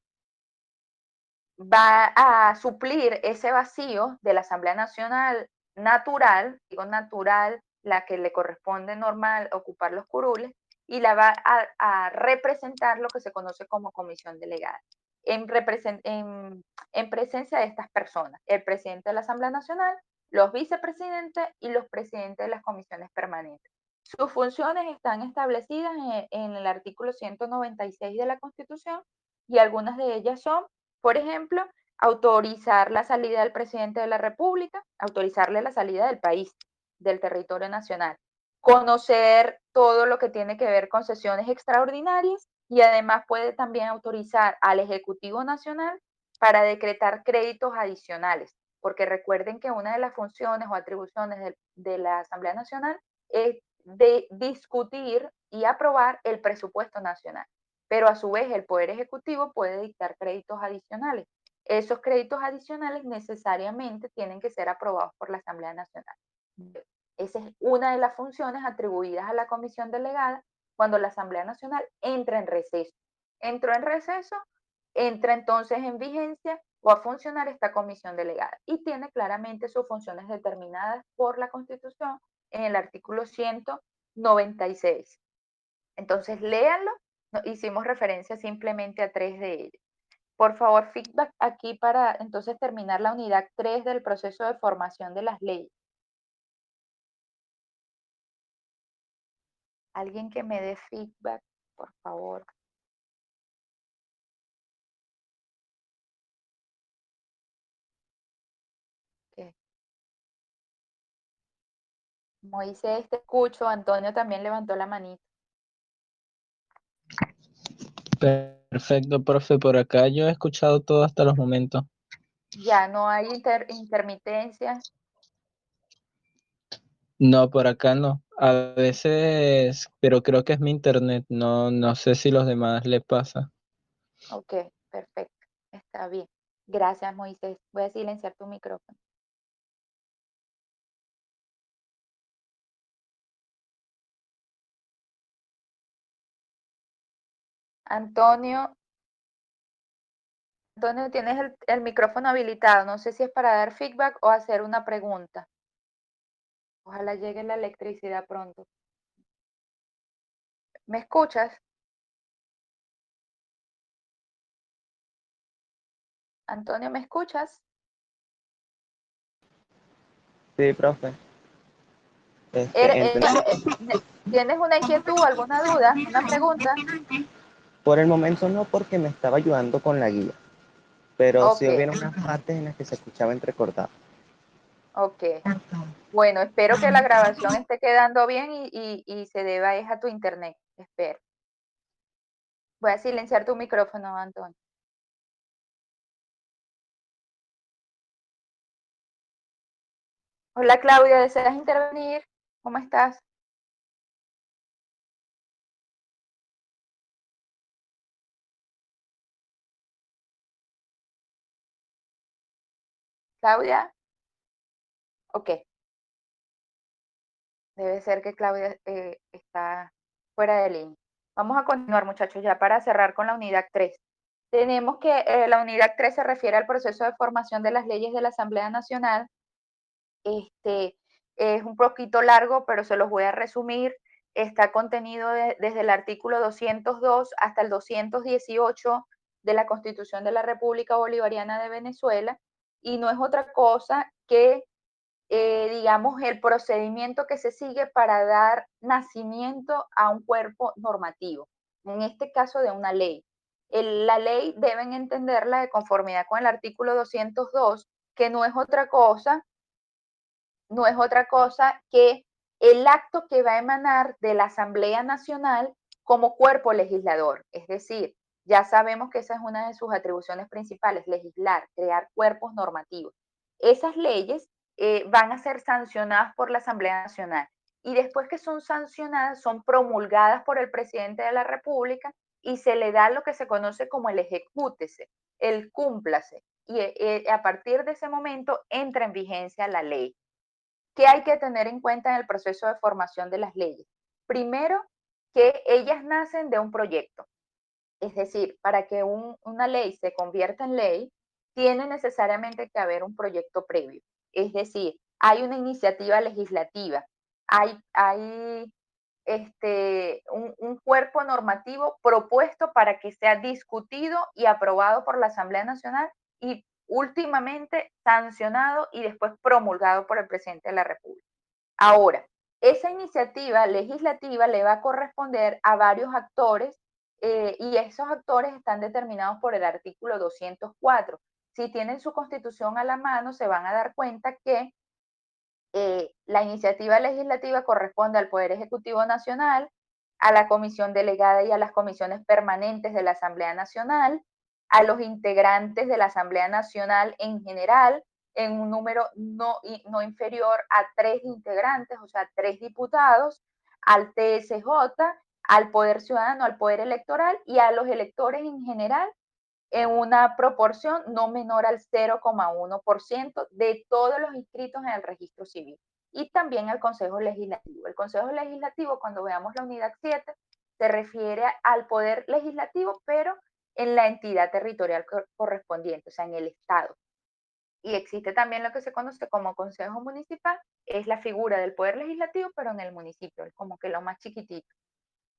va a suplir ese vacío de la Asamblea Nacional natural, digo natural, la que le corresponde normal ocupar los curules, y la va a representar lo que se conoce como comisión delegada, en presencia de estas personas, el presidente de la Asamblea Nacional, los vicepresidentes y los presidentes de las comisiones permanentes. Sus funciones están establecidas en el artículo 196 de la Constitución y algunas de ellas son, por ejemplo, autorizar la salida del presidente de la República, autorizarle la salida del país, del territorio nacional, conocer todo lo que tiene que ver con sesiones extraordinarias y además puede también autorizar al Ejecutivo Nacional para decretar créditos adicionales, porque recuerden que una de las funciones o atribuciones de la Asamblea Nacional es de discutir y aprobar el presupuesto nacional, pero a su vez el Poder Ejecutivo puede dictar créditos adicionales. Esos créditos adicionales necesariamente tienen que ser aprobados por la Asamblea Nacional. Esa es una de las funciones atribuidas a la comisión delegada cuando la Asamblea Nacional entra en receso. Entró en receso, entra entonces en vigencia o a funcionar esta comisión delegada y tiene claramente sus funciones determinadas por la Constitución en el artículo 196. Entonces, léanlo. Hicimos referencia simplemente a 3 de ellos. Por favor, feedback aquí para entonces terminar la unidad 3 del proceso de formación de las leyes. Alguien que me dé feedback, por favor. Ok. Moisés, te escucho. Antonio también levantó la manita. Perfecto, profe. Por acá yo he escuchado todo hasta los momentos. Ya no hay intermitencia. No, por acá no. A veces, pero creo que es mi internet. No sé si los demás le pasa. Ok, perfecto. Está bien. Gracias, Moisés. Voy a silenciar tu micrófono. Antonio, tienes el micrófono habilitado. No sé si es para dar feedback o hacer una pregunta. Ojalá llegue la electricidad pronto. ¿Me escuchas? Antonio, ¿me escuchas? Sí, profe. ¿Tienes una inquietud, alguna duda, una pregunta? Por el momento no, porque me estaba ayudando con la guía, pero sí Ok, hubieron unas partes en las que se escuchaba entrecortado. ok. Bueno, espero que la grabación esté quedando bien y se deba es a tu internet. Espero. Voy a silenciar tu micrófono, Antonio. Hola, Claudia, ¿deseas intervenir? ¿Cómo estás? Claudia. Ok. Debe ser que Claudia está fuera de línea. Vamos a continuar, muchachos, ya para cerrar con la unidad 3. Tenemos que la unidad 3 se refiere al proceso de formación de las leyes de la Asamblea Nacional. Es un poquito largo, pero se los voy a resumir. Está contenido desde el artículo 202 hasta el 218 de la Constitución de la República Bolivariana de Venezuela, y no es otra cosa que digamos, el procedimiento que se sigue para dar nacimiento a un cuerpo normativo, en este caso de una ley. La ley deben entenderla de conformidad con el artículo 202, que no es otra cosa que el acto que va a emanar de la Asamblea Nacional como cuerpo legislador. Es decir, ya sabemos que esa es una de sus atribuciones principales, legislar, crear cuerpos normativos. Esas leyes van a ser sancionadas por la Asamblea Nacional y después que son sancionadas son promulgadas por el presidente de la República y se le da lo que se conoce como el ejecútese, el cúmplase, y a partir de ese momento entra en vigencia la ley. ¿Qué hay que tener en cuenta en el proceso de formación de las leyes? Primero, que ellas nacen de un proyecto. Es decir, para que una ley se convierta en ley, tiene necesariamente que haber un proyecto previo. Es decir, hay una iniciativa legislativa, hay un cuerpo normativo propuesto para que sea discutido y aprobado por la Asamblea Nacional y últimamente sancionado y después promulgado por el presidente de la República. Ahora, esa iniciativa legislativa le va a corresponder a varios actores y esos actores están determinados por el artículo 204. Si tienen su constitución a la mano, se van a dar cuenta que la iniciativa legislativa corresponde al Poder Ejecutivo Nacional, a la Comisión Delegada y a las comisiones permanentes de la Asamblea Nacional, a los integrantes de la Asamblea Nacional en general, en un número no inferior a 3 integrantes, o sea, 3 diputados, al TSJ, al Poder Ciudadano, al Poder Electoral y a los electores en general en una proporción no menor al 0,1% de todos los inscritos en el registro civil. Y también al Consejo Legislativo. El Consejo Legislativo, cuando veamos la unidad 7, se refiere al poder legislativo, pero en la entidad territorial correspondiente, o sea, en el Estado. Y existe también lo que se conoce como Consejo Municipal, es la figura del poder legislativo, pero en el municipio, es como que lo más chiquitito.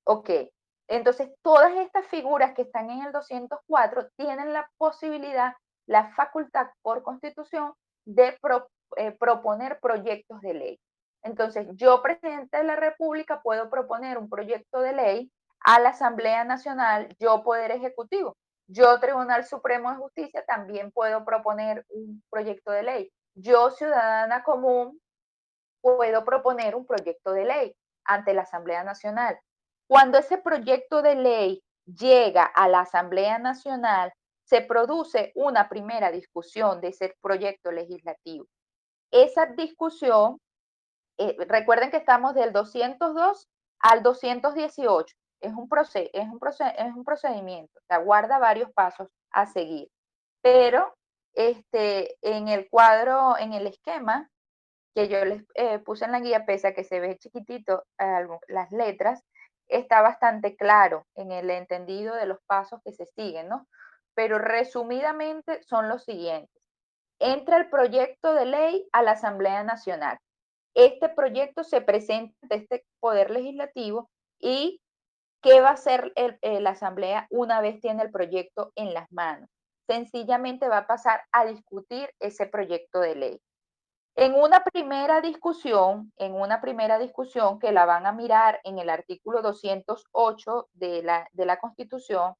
Ok, entonces todas estas figuras que están en el 204 tienen la posibilidad, la facultad por constitución de proponer proyectos de ley. Entonces, yo, presidente de la República, puedo proponer un proyecto de ley a la Asamblea Nacional, yo, Poder Ejecutivo. Yo, Tribunal Supremo de Justicia, también puedo proponer un proyecto de ley. Yo, ciudadana común, puedo proponer un proyecto de ley ante la Asamblea Nacional. Cuando ese proyecto de ley llega a la Asamblea Nacional, se produce una primera discusión de ese proyecto legislativo. Esa discusión, recuerden que estamos del 202 al 218, es un procedimiento, o sea, guarda varios pasos a seguir, pero en el cuadro, en el esquema que yo les puse en la guía, pese a que se ve chiquitito las letras, está bastante claro en el entendido de los pasos que se siguen, ¿no? Pero resumidamente son los siguientes. Entra el proyecto de ley a la Asamblea Nacional. Este proyecto se presenta ante este Poder Legislativo y ¿qué va a hacer la Asamblea una vez tiene el proyecto en las manos? Sencillamente va a pasar a discutir ese proyecto de ley. En una primera discusión que la van a mirar en el artículo 208 de la Constitución,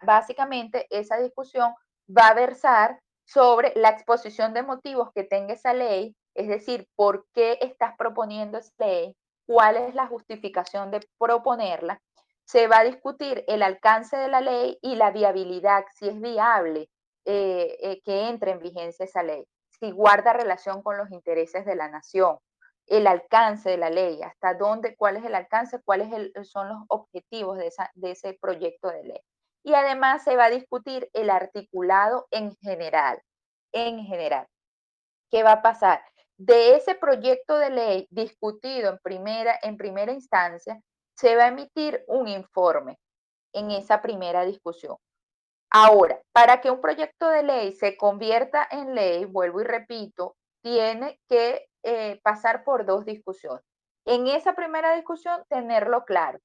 básicamente esa discusión va a versar sobre la exposición de motivos que tenga esa ley, es decir, por qué estás proponiendo esa ley, cuál es la justificación de proponerla. Se va a discutir el alcance de la ley y la viabilidad, si es viable que entre en vigencia esa ley, si guarda relación con los intereses de la nación, el alcance de la ley, hasta dónde, cuál es el alcance, cuáles son los objetivos de ese proyecto de ley. Y además se va a discutir el articulado en general. En general, ¿qué va a pasar? De ese proyecto de ley discutido en primera instancia, se va a emitir un informe en esa primera discusión. Ahora, para que un proyecto de ley se convierta en ley, vuelvo y repito, tiene que pasar por dos discusiones. En esa primera discusión, tenerlo claro.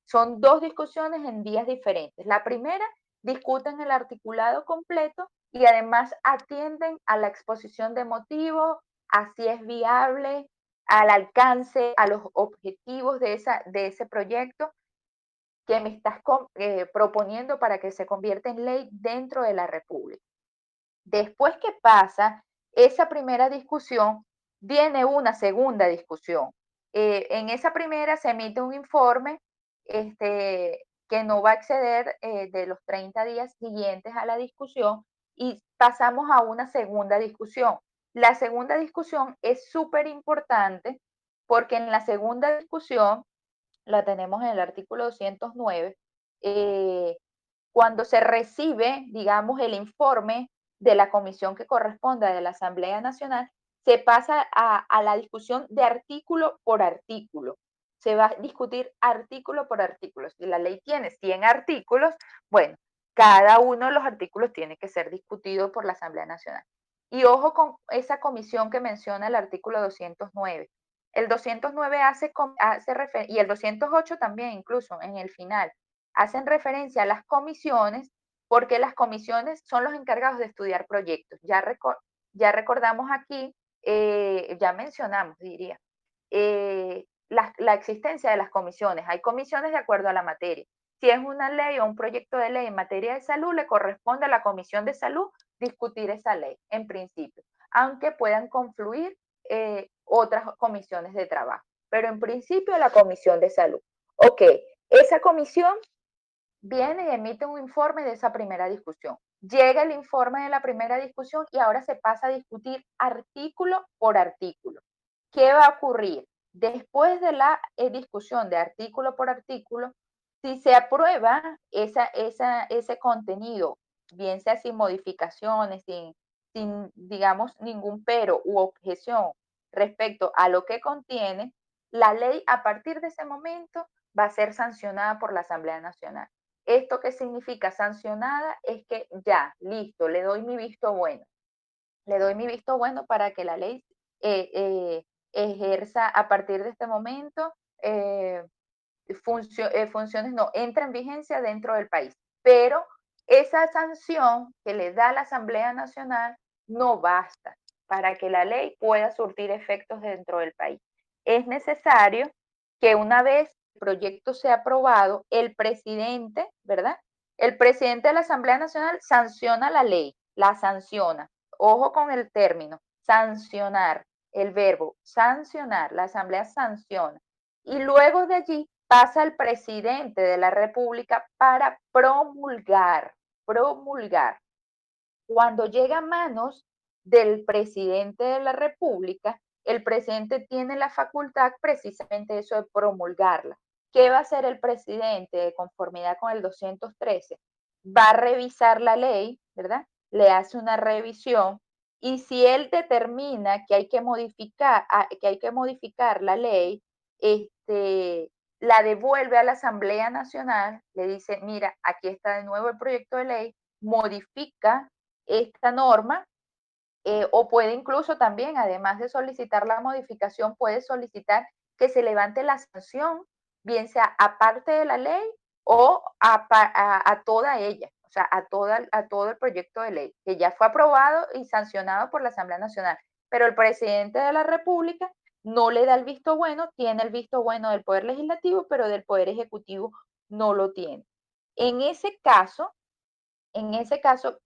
Son dos discusiones en días diferentes. La primera, discuten el articulado completo y además atienden a la exposición de motivos, a si es viable, al alcance, a los objetivos de ese proyecto que me estás proponiendo para que se convierta en ley dentro de la República. Después que pasa esa primera discusión, viene una segunda discusión. En esa primera se emite un informe que no va a exceder de los 30 días siguientes a la discusión y pasamos a una segunda discusión. La segunda discusión es súper importante porque en la segunda discusión, la tenemos en el artículo 209, cuando se recibe, digamos, el informe de la comisión que corresponda de la Asamblea Nacional, se pasa a la discusión de artículo por artículo. Se va a discutir artículo por artículo. Si la ley tiene 100 artículos, bueno, cada uno de los artículos tiene que ser discutido por la Asamblea Nacional. Y ojo con esa comisión que menciona el artículo 209. El 209 hace referencia, y el 208 también, incluso en el final, hacen referencia a las comisiones, porque las comisiones son los encargados de estudiar proyectos. Ya recordamos aquí, ya mencionamos, diría, la existencia de las comisiones. Hay comisiones de acuerdo a la materia. Si es una ley o un proyecto de ley en materia de salud, le corresponde a la Comisión de Salud discutir esa ley, en principio, aunque puedan confluir otras comisiones de trabajo. Pero en principio la Comisión de Salud. Ok, esa comisión viene y emite un informe de esa primera discusión. Llega el informe de la primera discusión y ahora se pasa a discutir artículo por artículo. ¿Qué va a ocurrir? Después de la discusión de artículo por artículo, si se aprueba ese contenido, bien sea sin modificaciones, sin, digamos, ningún pero u objeción respecto a lo que contiene, la ley a partir de ese momento va a ser sancionada por la Asamblea Nacional. ¿Esto qué significa? Sancionada es que ya, listo, le doy mi visto bueno. Le doy mi visto bueno para que la ley ejerza a partir de este momento funciones, no, entra en vigencia dentro del país. Pero esa sanción que le da la Asamblea Nacional no basta. para que la ley pueda surtir efectos dentro del país. Es necesario que una vez el proyecto sea aprobado, el presidente, ¿verdad? El presidente de la Asamblea Nacional sanciona la ley, la sanciona. Ojo con el término, sancionar, el verbo sancionar, la Asamblea sanciona. Y luego de allí pasa al presidente de la República para promulgar. Cuando llega a manos del presidente de la República, el presidente tiene la facultad precisamente eso de promulgarla. ¿Qué va a hacer el presidente de conformidad con el 213? Va a revisar la ley, ¿verdad? Le hace una revisión y si él determina que hay que modificar la ley, la devuelve a la Asamblea Nacional, le dice, mira, aquí está de nuevo el proyecto de ley, modifica esta norma, o puede incluso también, además de solicitar la modificación, puede solicitar que se levante la sanción, bien sea aparte de la ley o a toda ella, o sea, a todo el proyecto de ley, que ya fue aprobado y sancionado por la Asamblea Nacional. Pero el presidente de la República no le da el visto bueno, tiene el visto bueno del Poder Legislativo, pero del Poder Ejecutivo no lo tiene. En ese caso,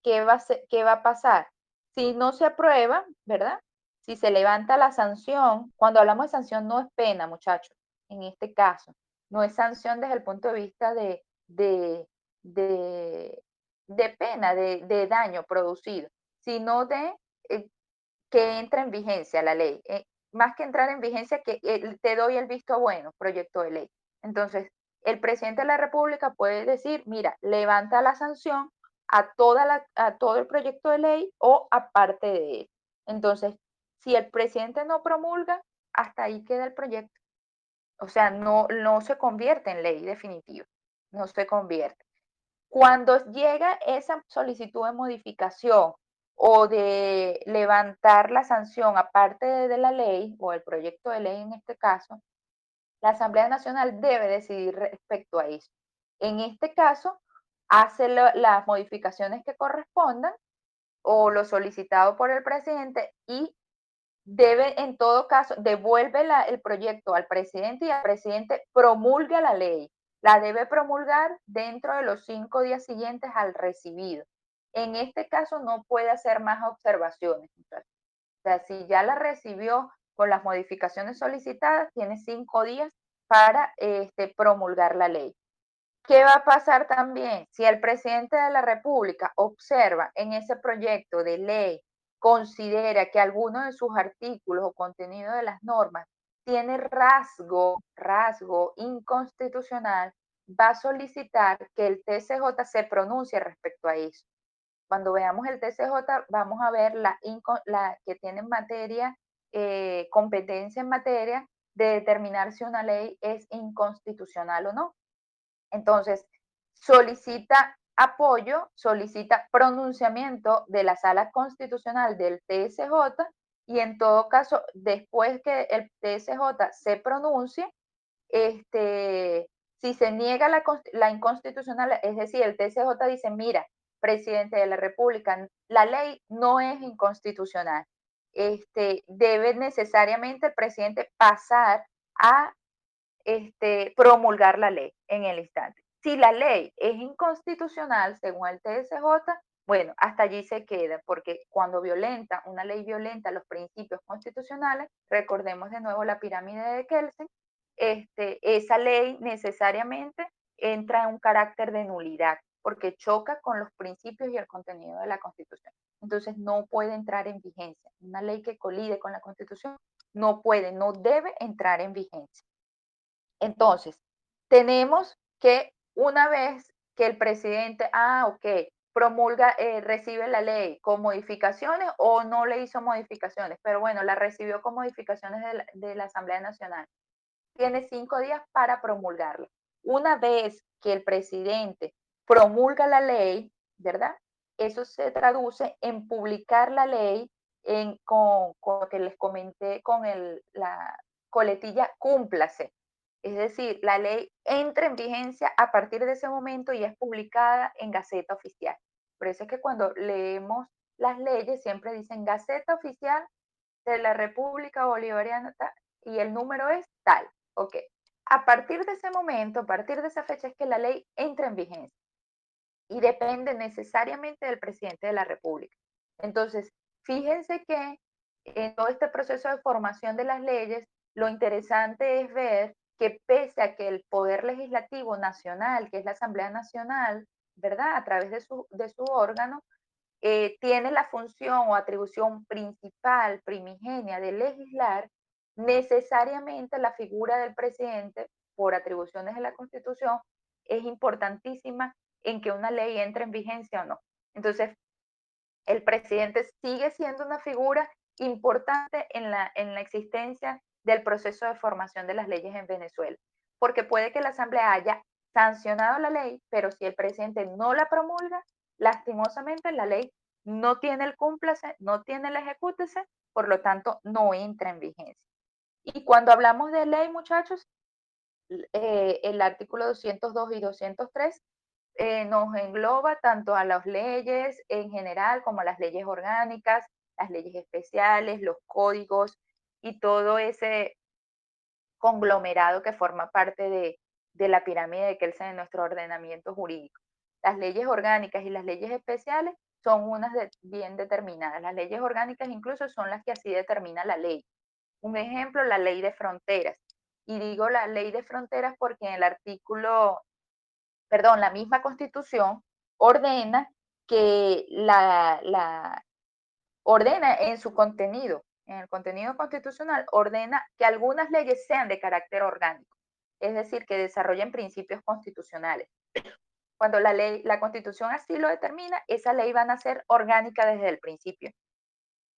¿qué va a pasar? Si no se aprueba, ¿verdad? Si se levanta la sanción, cuando hablamos de sanción no es pena, muchachos, en este caso, no es sanción desde el punto de vista de, de pena, de daño producido, sino de que entra en vigencia la ley. Más que entrar en vigencia, que te doy el visto bueno, proyecto de ley. Entonces, el presidente de la República puede decir, mira, levanta la sanción a todo el proyecto de ley o aparte de él. Entonces, si el presidente no promulga, hasta ahí queda el proyecto. O sea, no se convierte en ley definitiva, no se convierte. Cuando llega esa solicitud de modificación o de levantar la sanción aparte de la ley o el proyecto de ley en este caso, la Asamblea Nacional debe decidir respecto a eso. En este caso, hace las modificaciones que correspondan o lo solicitado por el presidente y debe, en todo caso, devuelve el proyecto al presidente y el presidente promulga la ley. La debe promulgar dentro de los 5 días siguientes al recibido. En este caso no puede hacer más observaciones. O sea, si ya la recibió con las modificaciones solicitadas, tiene 5 días para promulgar la ley. ¿Qué va a pasar también? Si el presidente de la República observa en ese proyecto de ley, considera que alguno de sus artículos o contenido de las normas tiene rasgo inconstitucional, va a solicitar que el TCJ se pronuncie respecto a eso. Cuando veamos el TCJ, vamos a ver la que tiene materia, competencia en materia de determinar si una ley es inconstitucional o no. Entonces, solicita apoyo, solicita pronunciamiento de la Sala Constitucional del TSJ y en todo caso, después que el TSJ se pronuncie, si se niega la inconstitucional, es decir, el TSJ dice, mira, presidente de la República, la ley no es inconstitucional. Debe necesariamente el presidente pasar a promulgar la ley en el instante. Si la ley es inconstitucional, según el TSJ, bueno, hasta allí se queda, porque cuando una ley violenta los principios constitucionales, recordemos de nuevo la pirámide de Kelsen, esa ley necesariamente entra en un carácter de nulidad, porque choca con los principios y el contenido de la Constitución. Entonces no puede entrar en vigencia. Una ley que colide con la Constitución no debe entrar en vigencia. Entonces, tenemos que una vez que el presidente, promulga, recibe la ley con modificaciones o no le hizo modificaciones, pero bueno, la recibió con modificaciones de la Asamblea Nacional. Tiene 5 días para promulgarla. Una vez que el presidente promulga la ley, ¿verdad? Eso se traduce en publicar la ley con lo que les comenté con la coletilla cúmplase. Es decir, la ley entra en vigencia a partir de ese momento y es publicada en Gaceta Oficial. Por eso es que cuando leemos las leyes siempre dicen Gaceta Oficial de la República Bolivariana y el número es tal. Ok. A partir de ese momento, a partir de esa fecha es que la ley entra en vigencia y depende necesariamente del presidente de la República. Entonces, fíjense que en todo este proceso de formación de las leyes, lo interesante es ver que pese a que el Poder Legislativo Nacional, que es la Asamblea Nacional, ¿verdad? A través de su órgano, tiene la función o atribución principal, primigenia de legislar, necesariamente la figura del presidente, por atribuciones de la Constitución, es importantísima en que una ley entre en vigencia o no. Entonces, el presidente sigue siendo una figura importante en la existencia del proceso de formación de las leyes en Venezuela, porque puede que la Asamblea haya sancionado la ley, pero si el presidente no la promulga, lastimosamente la ley no tiene el cúmplase, no tiene el ejecútese, por lo tanto no entra en vigencia. Y cuando hablamos de ley, muchachos, el artículo 202 y 203 nos engloba tanto a las leyes en general como a las leyes orgánicas, las leyes especiales, los códigos y todo ese conglomerado que forma parte de la pirámide de Kelsen en nuestro ordenamiento jurídico. Las leyes orgánicas y las leyes especiales son unas bien determinadas. Las leyes orgánicas incluso son las que así determina la ley. Un ejemplo, la ley de fronteras. Y digo la ley de fronteras porque en el artículo, perdón, la misma Constitución ordena que ordena en su contenido, en el contenido constitucional, ordena que algunas leyes sean de carácter orgánico, es decir, que desarrollen principios constitucionales. Cuando la Constitución así lo determina, esa ley va a ser orgánica desde el principio,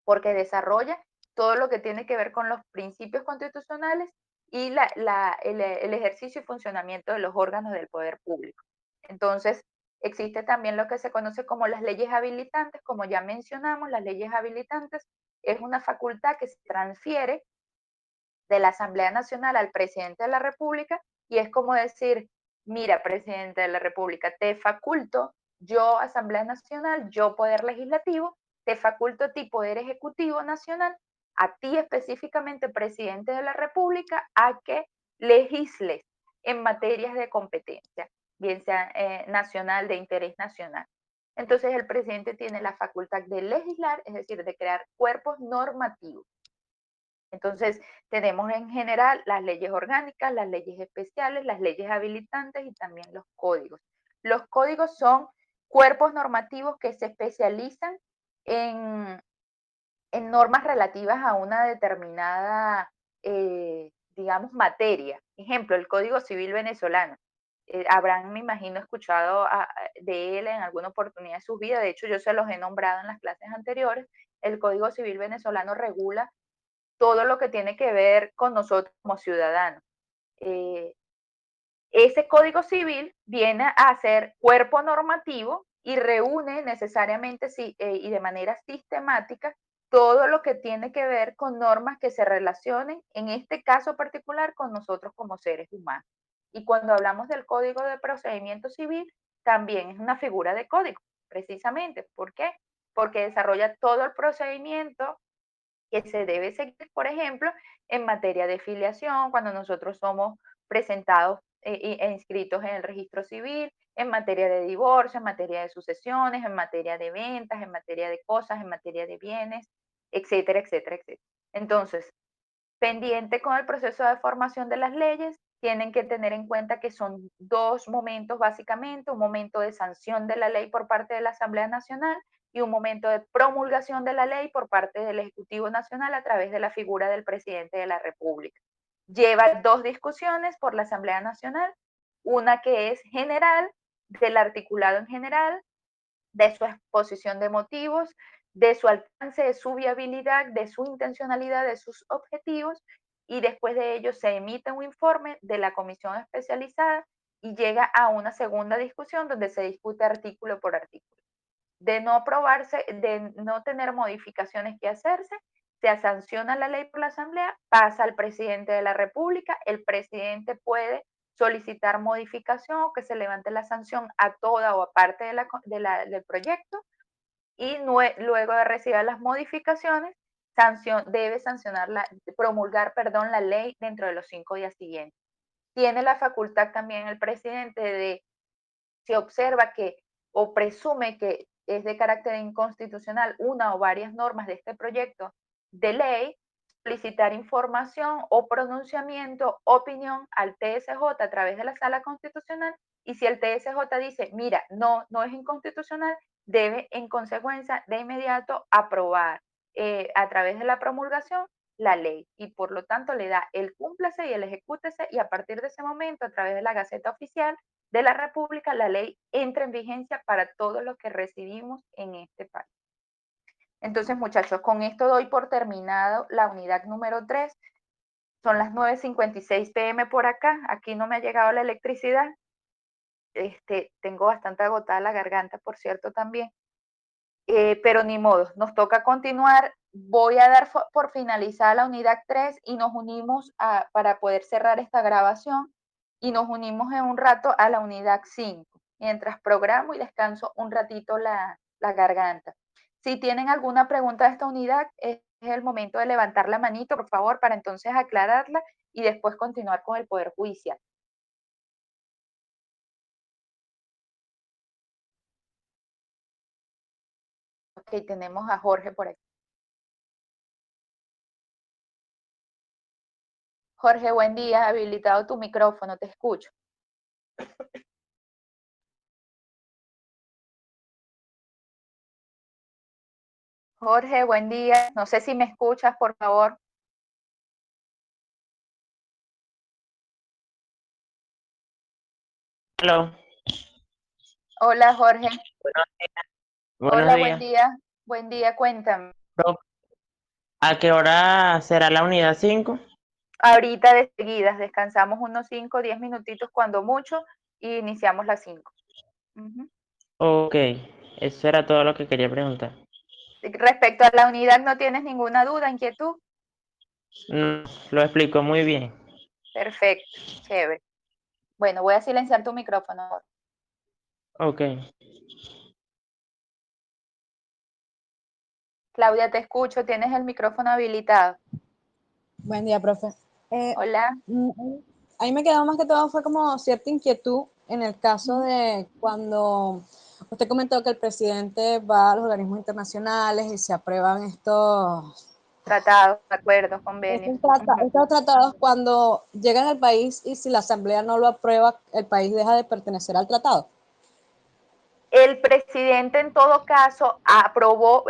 porque desarrolla todo lo que tiene que ver con los principios constitucionales y el ejercicio y funcionamiento de los órganos del poder público. Entonces, existe también lo que se conoce como las leyes habilitantes, como ya mencionamos, las leyes habilitantes es una facultad que se transfiere de la Asamblea Nacional al presidente de la República y es como decir, mira, presidente de la República, te faculto, yo Asamblea Nacional, yo Poder Legislativo, te faculto a ti Poder Ejecutivo Nacional, a ti específicamente presidente de la República, a que legisles en materias de competencia, bien sea nacional, de interés nacional. Entonces el presidente tiene la facultad de legislar, es decir, de crear cuerpos normativos. Entonces, tenemos en general las leyes orgánicas, las leyes especiales, las leyes habilitantes y también los códigos. Los códigos son cuerpos normativos que se especializan en normas relativas a una determinada, digamos, materia. Ejemplo, el Código Civil venezolano. Habrán, me imagino, escuchado de él en alguna oportunidad de su vida. De hecho, yo se los he nombrado en las clases anteriores. El Código Civil venezolano regula todo lo que tiene que ver con nosotros como ciudadanos. Ese Código Civil viene a ser cuerpo normativo y reúne necesariamente y de manera sistemática todo lo que tiene que ver con normas que se relacionen, en este caso particular, con nosotros como seres humanos. Y cuando hablamos del Código de Procedimiento Civil, también es una figura de código, precisamente. ¿Por qué? Porque desarrolla todo el procedimiento que se debe seguir, por ejemplo, en materia de filiación, cuando nosotros somos presentados e inscritos en el registro civil, en materia de divorcio, en materia de sucesiones, en materia de ventas, en materia de cosas, en materia de bienes, etcétera, etcétera, etcétera. Entonces, pendiente con el proceso de formación de las leyes, tienen que tener en cuenta que son dos momentos básicamente, un momento de sanción de la ley por parte de la Asamblea Nacional y un momento de promulgación de la ley por parte del Ejecutivo Nacional a través de la figura del presidente de la República. Lleva dos discusiones por la Asamblea Nacional, una que es general, del articulado en general, de su exposición de motivos, de su alcance, de su viabilidad, de su intencionalidad, de sus objetivos, y después de ello se emite un informe de la comisión especializada y llega a una segunda discusión donde se discute artículo por artículo. De no aprobarse, de no tener modificaciones que hacerse, se sanciona la ley por la Asamblea, pasa al presidente de la República, el presidente puede solicitar modificación o que se levante la sanción a toda o a parte del proyecto y luego de recibir las modificaciones, debe promulgar, la ley dentro de los 5 días siguientes. Tiene la facultad también el presidente de, si observa que o presume que es de carácter inconstitucional una o varias normas de este proyecto de ley, solicitar información o pronunciamiento, opinión al TSJ a través de la Sala Constitucional, y si el TSJ dice, mira, no es inconstitucional, debe en consecuencia de inmediato aprobar a través de la promulgación la ley, y por lo tanto le da el cúmplase y el ejecútese, y a partir de ese momento, a través de la Gaceta Oficial de la República, la ley entra en vigencia para todos los que residimos en este país. Entonces, muchachos, con esto doy por terminado la unidad número 3. Son las 9:56 p.m. por acá. Aquí no me ha llegado la electricidad. Tengo bastante agotada la garganta, por cierto, también. Pero ni modo, nos toca continuar. Voy a dar por finalizada la unidad 3 y nos unimos para poder cerrar esta grabación, y nos unimos en un rato a la unidad 5, mientras programo y descanso un ratito la garganta. Si tienen alguna pregunta de esta unidad, es el momento de levantar la manito, por favor, para entonces aclararla y después continuar con el Poder Judicial. Ok, tenemos a Jorge por aquí. Jorge, buen día. Habilitado tu micrófono, te escucho. Jorge, buen día. No sé si me escuchas, por favor. Aló. Hola, Jorge. Buenos Hola, buen días. día. Buen día, cuéntame. ¿A qué hora será la unidad 5? Ahorita de seguidas, descansamos unos 5 o 10 minutitos cuando mucho y iniciamos las 5. Ok, eso era todo lo que quería preguntar. Respecto a la unidad, ¿no tienes ninguna duda, inquietud? No, lo explicó muy bien. Perfecto, chévere. Bueno, voy a silenciar tu micrófono. Ok. Claudia, te escucho, tienes el micrófono habilitado. Buen día, profe. Hola. Ahí me quedó más que todo, fue como cierta inquietud en el caso de cuando usted comentó que el presidente va a los organismos internacionales y se aprueban estos Tratados, acuerdos, convenios. estos tratados cuando llegan al país, y si la asamblea no lo aprueba, el país deja de pertenecer al tratado. El presidente en todo caso aprobó,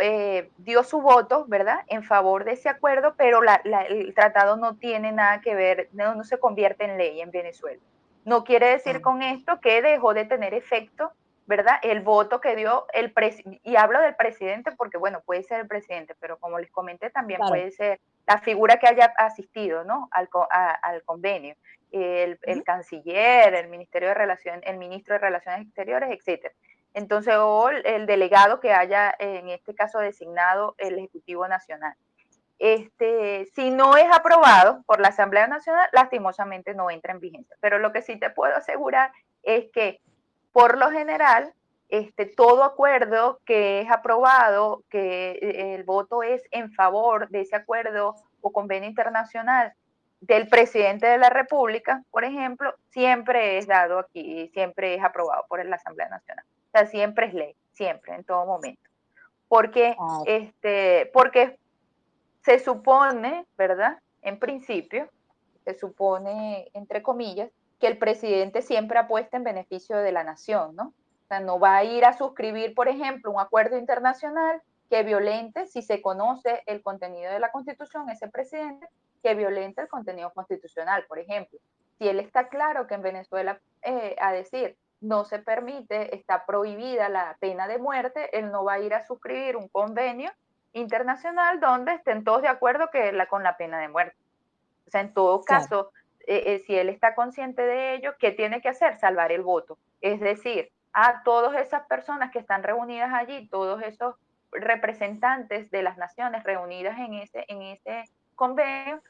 dio su voto, ¿verdad?, en favor de ese acuerdo, pero el tratado no tiene nada que ver, no se convierte en ley en Venezuela. No quiere decir con esto que dejó de tener efecto, ¿verdad?, el voto que dio el presidente, y hablo del presidente porque, bueno, puede ser el presidente, pero como les comenté, también Claro. puede ser la figura que haya asistido, ¿no?, al convenio, el canciller, el ministro de Relaciones Exteriores, etcétera. Entonces, o el delegado que haya, en este caso, designado el Ejecutivo Nacional. Si no es aprobado por la Asamblea Nacional, lastimosamente no entra en vigencia. Pero lo que sí te puedo asegurar es que, por lo general, todo acuerdo que es aprobado, que el voto es en favor de ese acuerdo o convenio internacional del presidente de la República, por ejemplo, siempre es dado aquí, siempre es aprobado por la Asamblea Nacional. O sea, siempre es ley, siempre, en todo momento. Porque, porque se supone, ¿verdad?, en principio, se supone, entre comillas, que el presidente siempre apuesta en beneficio de la nación, ¿no? O sea, no va a ir a suscribir, por ejemplo, un acuerdo internacional que violente, si se conoce el contenido de la Constitución, ese presidente, que violente el contenido constitucional, por ejemplo. Si él está claro que en Venezuela, a decir, no se permite, está prohibida la pena de muerte, él no va a ir a suscribir un convenio internacional donde estén todos de acuerdo con la pena de muerte. O sea, en todo caso, si él está consciente de ello, ¿qué tiene que hacer? Salvar el voto. Es decir, a todas esas personas que están reunidas allí, todos esos representantes de las naciones reunidas en ese convenio,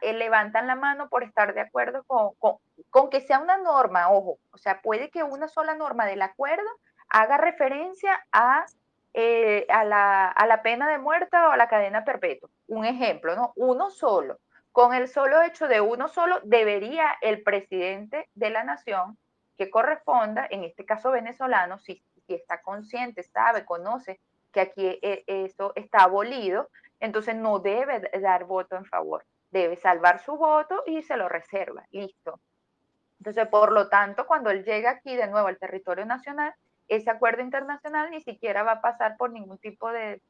levantan la mano por estar de acuerdo con que sea una norma, ojo, o sea, puede que una sola norma del acuerdo haga referencia a a la pena de muerte o a la cadena perpetua. Un ejemplo, ¿no? Uno solo. Con el solo hecho de uno solo, debería el presidente de la nación que corresponda, en este caso venezolano, si está consciente, sabe, conoce que aquí eso está abolido, entonces no debe dar voto en favor. Debe salvar su voto y se lo reserva. Listo. Entonces, por lo tanto, cuando él llega aquí de nuevo al territorio nacional, ese acuerdo internacional ni siquiera va a pasar por ningún tipo de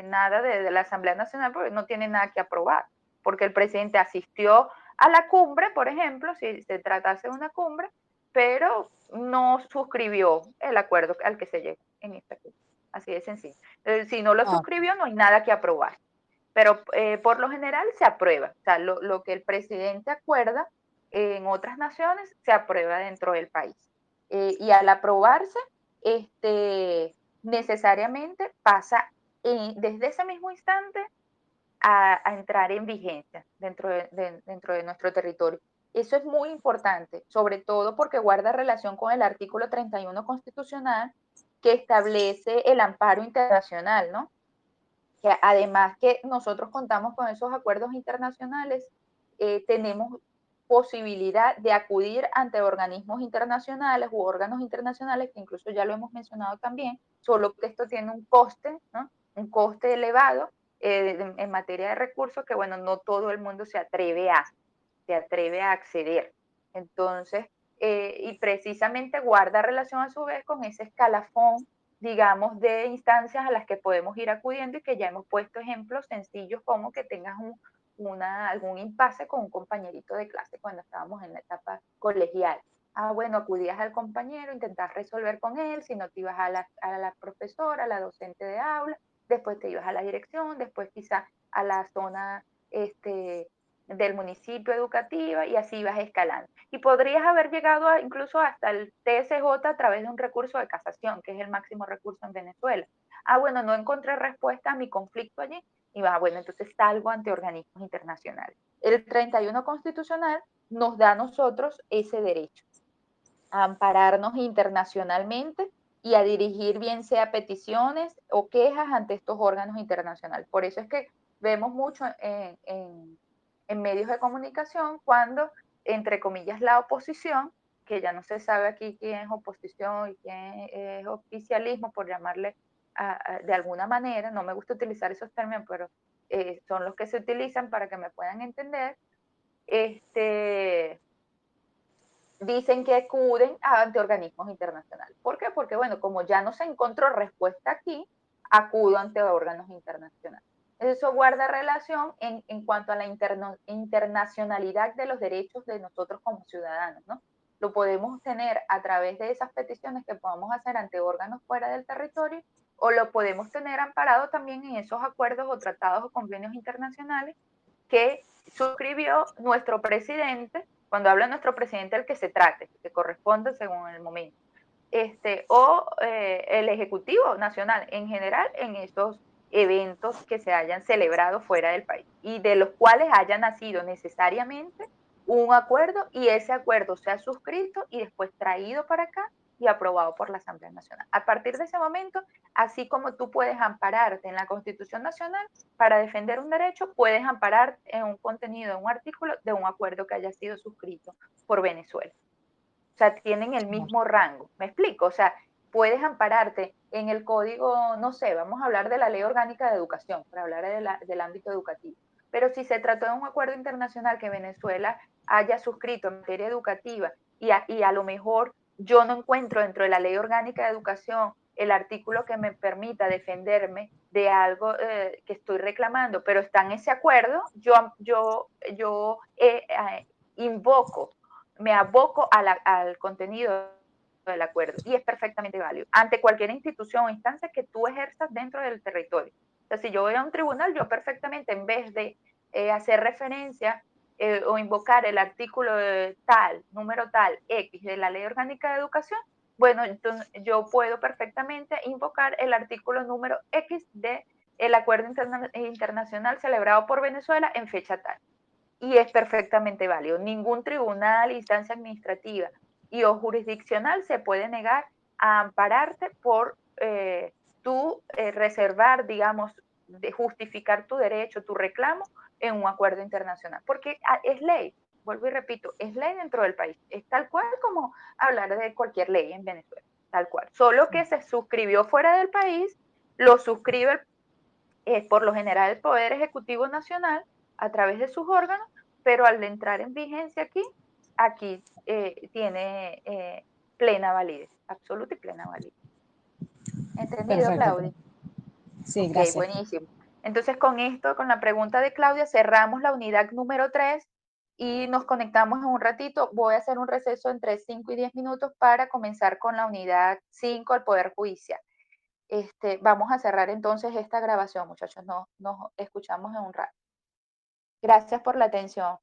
nada de la Asamblea Nacional porque no tiene nada que aprobar, porque el presidente asistió a la cumbre, por ejemplo, si se tratase de una cumbre, pero no suscribió el acuerdo al que se llegó en esta cumbre. Así de sencillo. Si no lo suscribió, no hay nada que aprobar. Pero por lo general se aprueba. O sea, lo que el presidente acuerda en otras naciones se aprueba dentro del país. Y al aprobarse, necesariamente pasa desde ese mismo instante a entrar en vigencia dentro de nuestro territorio. Eso es muy importante, sobre todo porque guarda relación con el artículo 31 constitucional que establece el amparo internacional, ¿no? Que además que nosotros contamos con esos acuerdos internacionales, tenemos posibilidad de acudir ante organismos internacionales u órganos internacionales, que incluso ya lo hemos mencionado también, solo que esto tiene un coste, ¿no? Un coste elevado en materia de recursos que, bueno, no todo el mundo se atreve a acceder. Entonces, y precisamente guarda relación a su vez con ese escalafón, digamos, de instancias a las que podemos ir acudiendo y que ya hemos puesto ejemplos sencillos como que tengas algún impasse con un compañerito de clase cuando estábamos en la etapa colegial. Bueno, acudías al compañero, intentas resolver con él, si no te ibas a la profesora, a la docente de aula, después te ibas a la dirección, después quizás a la zona del municipio educativa y así vas escalando. Y podrías haber llegado incluso hasta el TSJ a través de un recurso de casación, que es el máximo recurso en Venezuela. Bueno, no encontré respuesta a mi conflicto allí, y bueno, entonces salgo ante organismos internacionales. El 31 constitucional nos da a nosotros ese derecho, a ampararnos internacionalmente y a dirigir bien sea peticiones o quejas ante estos órganos internacionales. Por eso es que vemos mucho en medios de comunicación cuando, entre comillas, la oposición, que ya no se sabe aquí quién es oposición y quién es oficialismo, por llamarle de alguna manera, no me gusta utilizar esos términos, pero son los que se utilizan para que me puedan entender, dicen que acuden ante organismos internacionales. ¿Por qué? Porque, bueno, como ya no se encontró respuesta aquí, acudo ante órganos internacionales. Eso guarda relación en cuanto a la internacionalidad de los derechos de nosotros como ciudadanos, ¿no? Lo podemos tener a través de esas peticiones que podamos hacer ante órganos fuera del territorio, o lo podemos tener amparado también en esos acuerdos o tratados o convenios internacionales que suscribió nuestro presidente. Cuando habla nuestro presidente, el que se trate, que corresponde según el momento, o el Ejecutivo Nacional en general en esos eventos que se hayan celebrado fuera del país y de los cuales haya nacido necesariamente un acuerdo y ese acuerdo sea suscrito y después traído para acá y aprobado por la Asamblea Nacional. A partir de ese momento, así como tú puedes ampararte en la Constitución Nacional para defender un derecho, puedes ampararte en un contenido, en un artículo de un acuerdo que haya sido suscrito por Venezuela. O sea, tienen el mismo rango. ¿Me explico? O sea, puedes ampararte en el código, no sé, vamos a hablar de la Ley Orgánica de Educación, para hablar del ámbito educativo. Pero si se trató de un acuerdo internacional que Venezuela haya suscrito en materia educativa y a lo mejor yo no encuentro dentro de la Ley Orgánica de Educación el artículo que me permita defenderme de algo que estoy reclamando, pero está en ese acuerdo, yo invoco, me aboco al contenido del acuerdo y es perfectamente válido ante cualquier institución o instancia que tú ejerzas dentro del territorio. O sea, si yo voy a un tribunal, yo perfectamente, en vez de hacer referencia o invocar el artículo tal, número tal, X de la Ley Orgánica de Educación, bueno, entonces yo puedo perfectamente invocar el artículo número X de el acuerdo internacional celebrado por Venezuela en fecha tal. Y es perfectamente válido. Ningún tribunal, instancia administrativa y o jurisdiccional se puede negar a ampararte tú reservar, digamos, de justificar tu derecho, tu reclamo en un acuerdo internacional, porque es ley, vuelvo y repito, es ley dentro del país, es tal cual como hablar de cualquier ley en Venezuela, tal cual, solo que se suscribió fuera del país, lo suscribe por lo general el Poder Ejecutivo Nacional a través de sus órganos, pero al entrar en vigencia aquí tiene plena validez, absoluta y plena validez. ¿Entendido, Perfecto. Claudia? Sí, Ok, gracias. buenísimo. Entonces, con esto, con la pregunta de Claudia, cerramos la unidad número 3 y nos conectamos en un ratito. Voy a hacer un receso entre 5 y 10 minutos para comenzar con la unidad 5, el Poder Judicial. Vamos a cerrar entonces esta grabación, muchachos. Nos escuchamos en un rato. Gracias por la atención.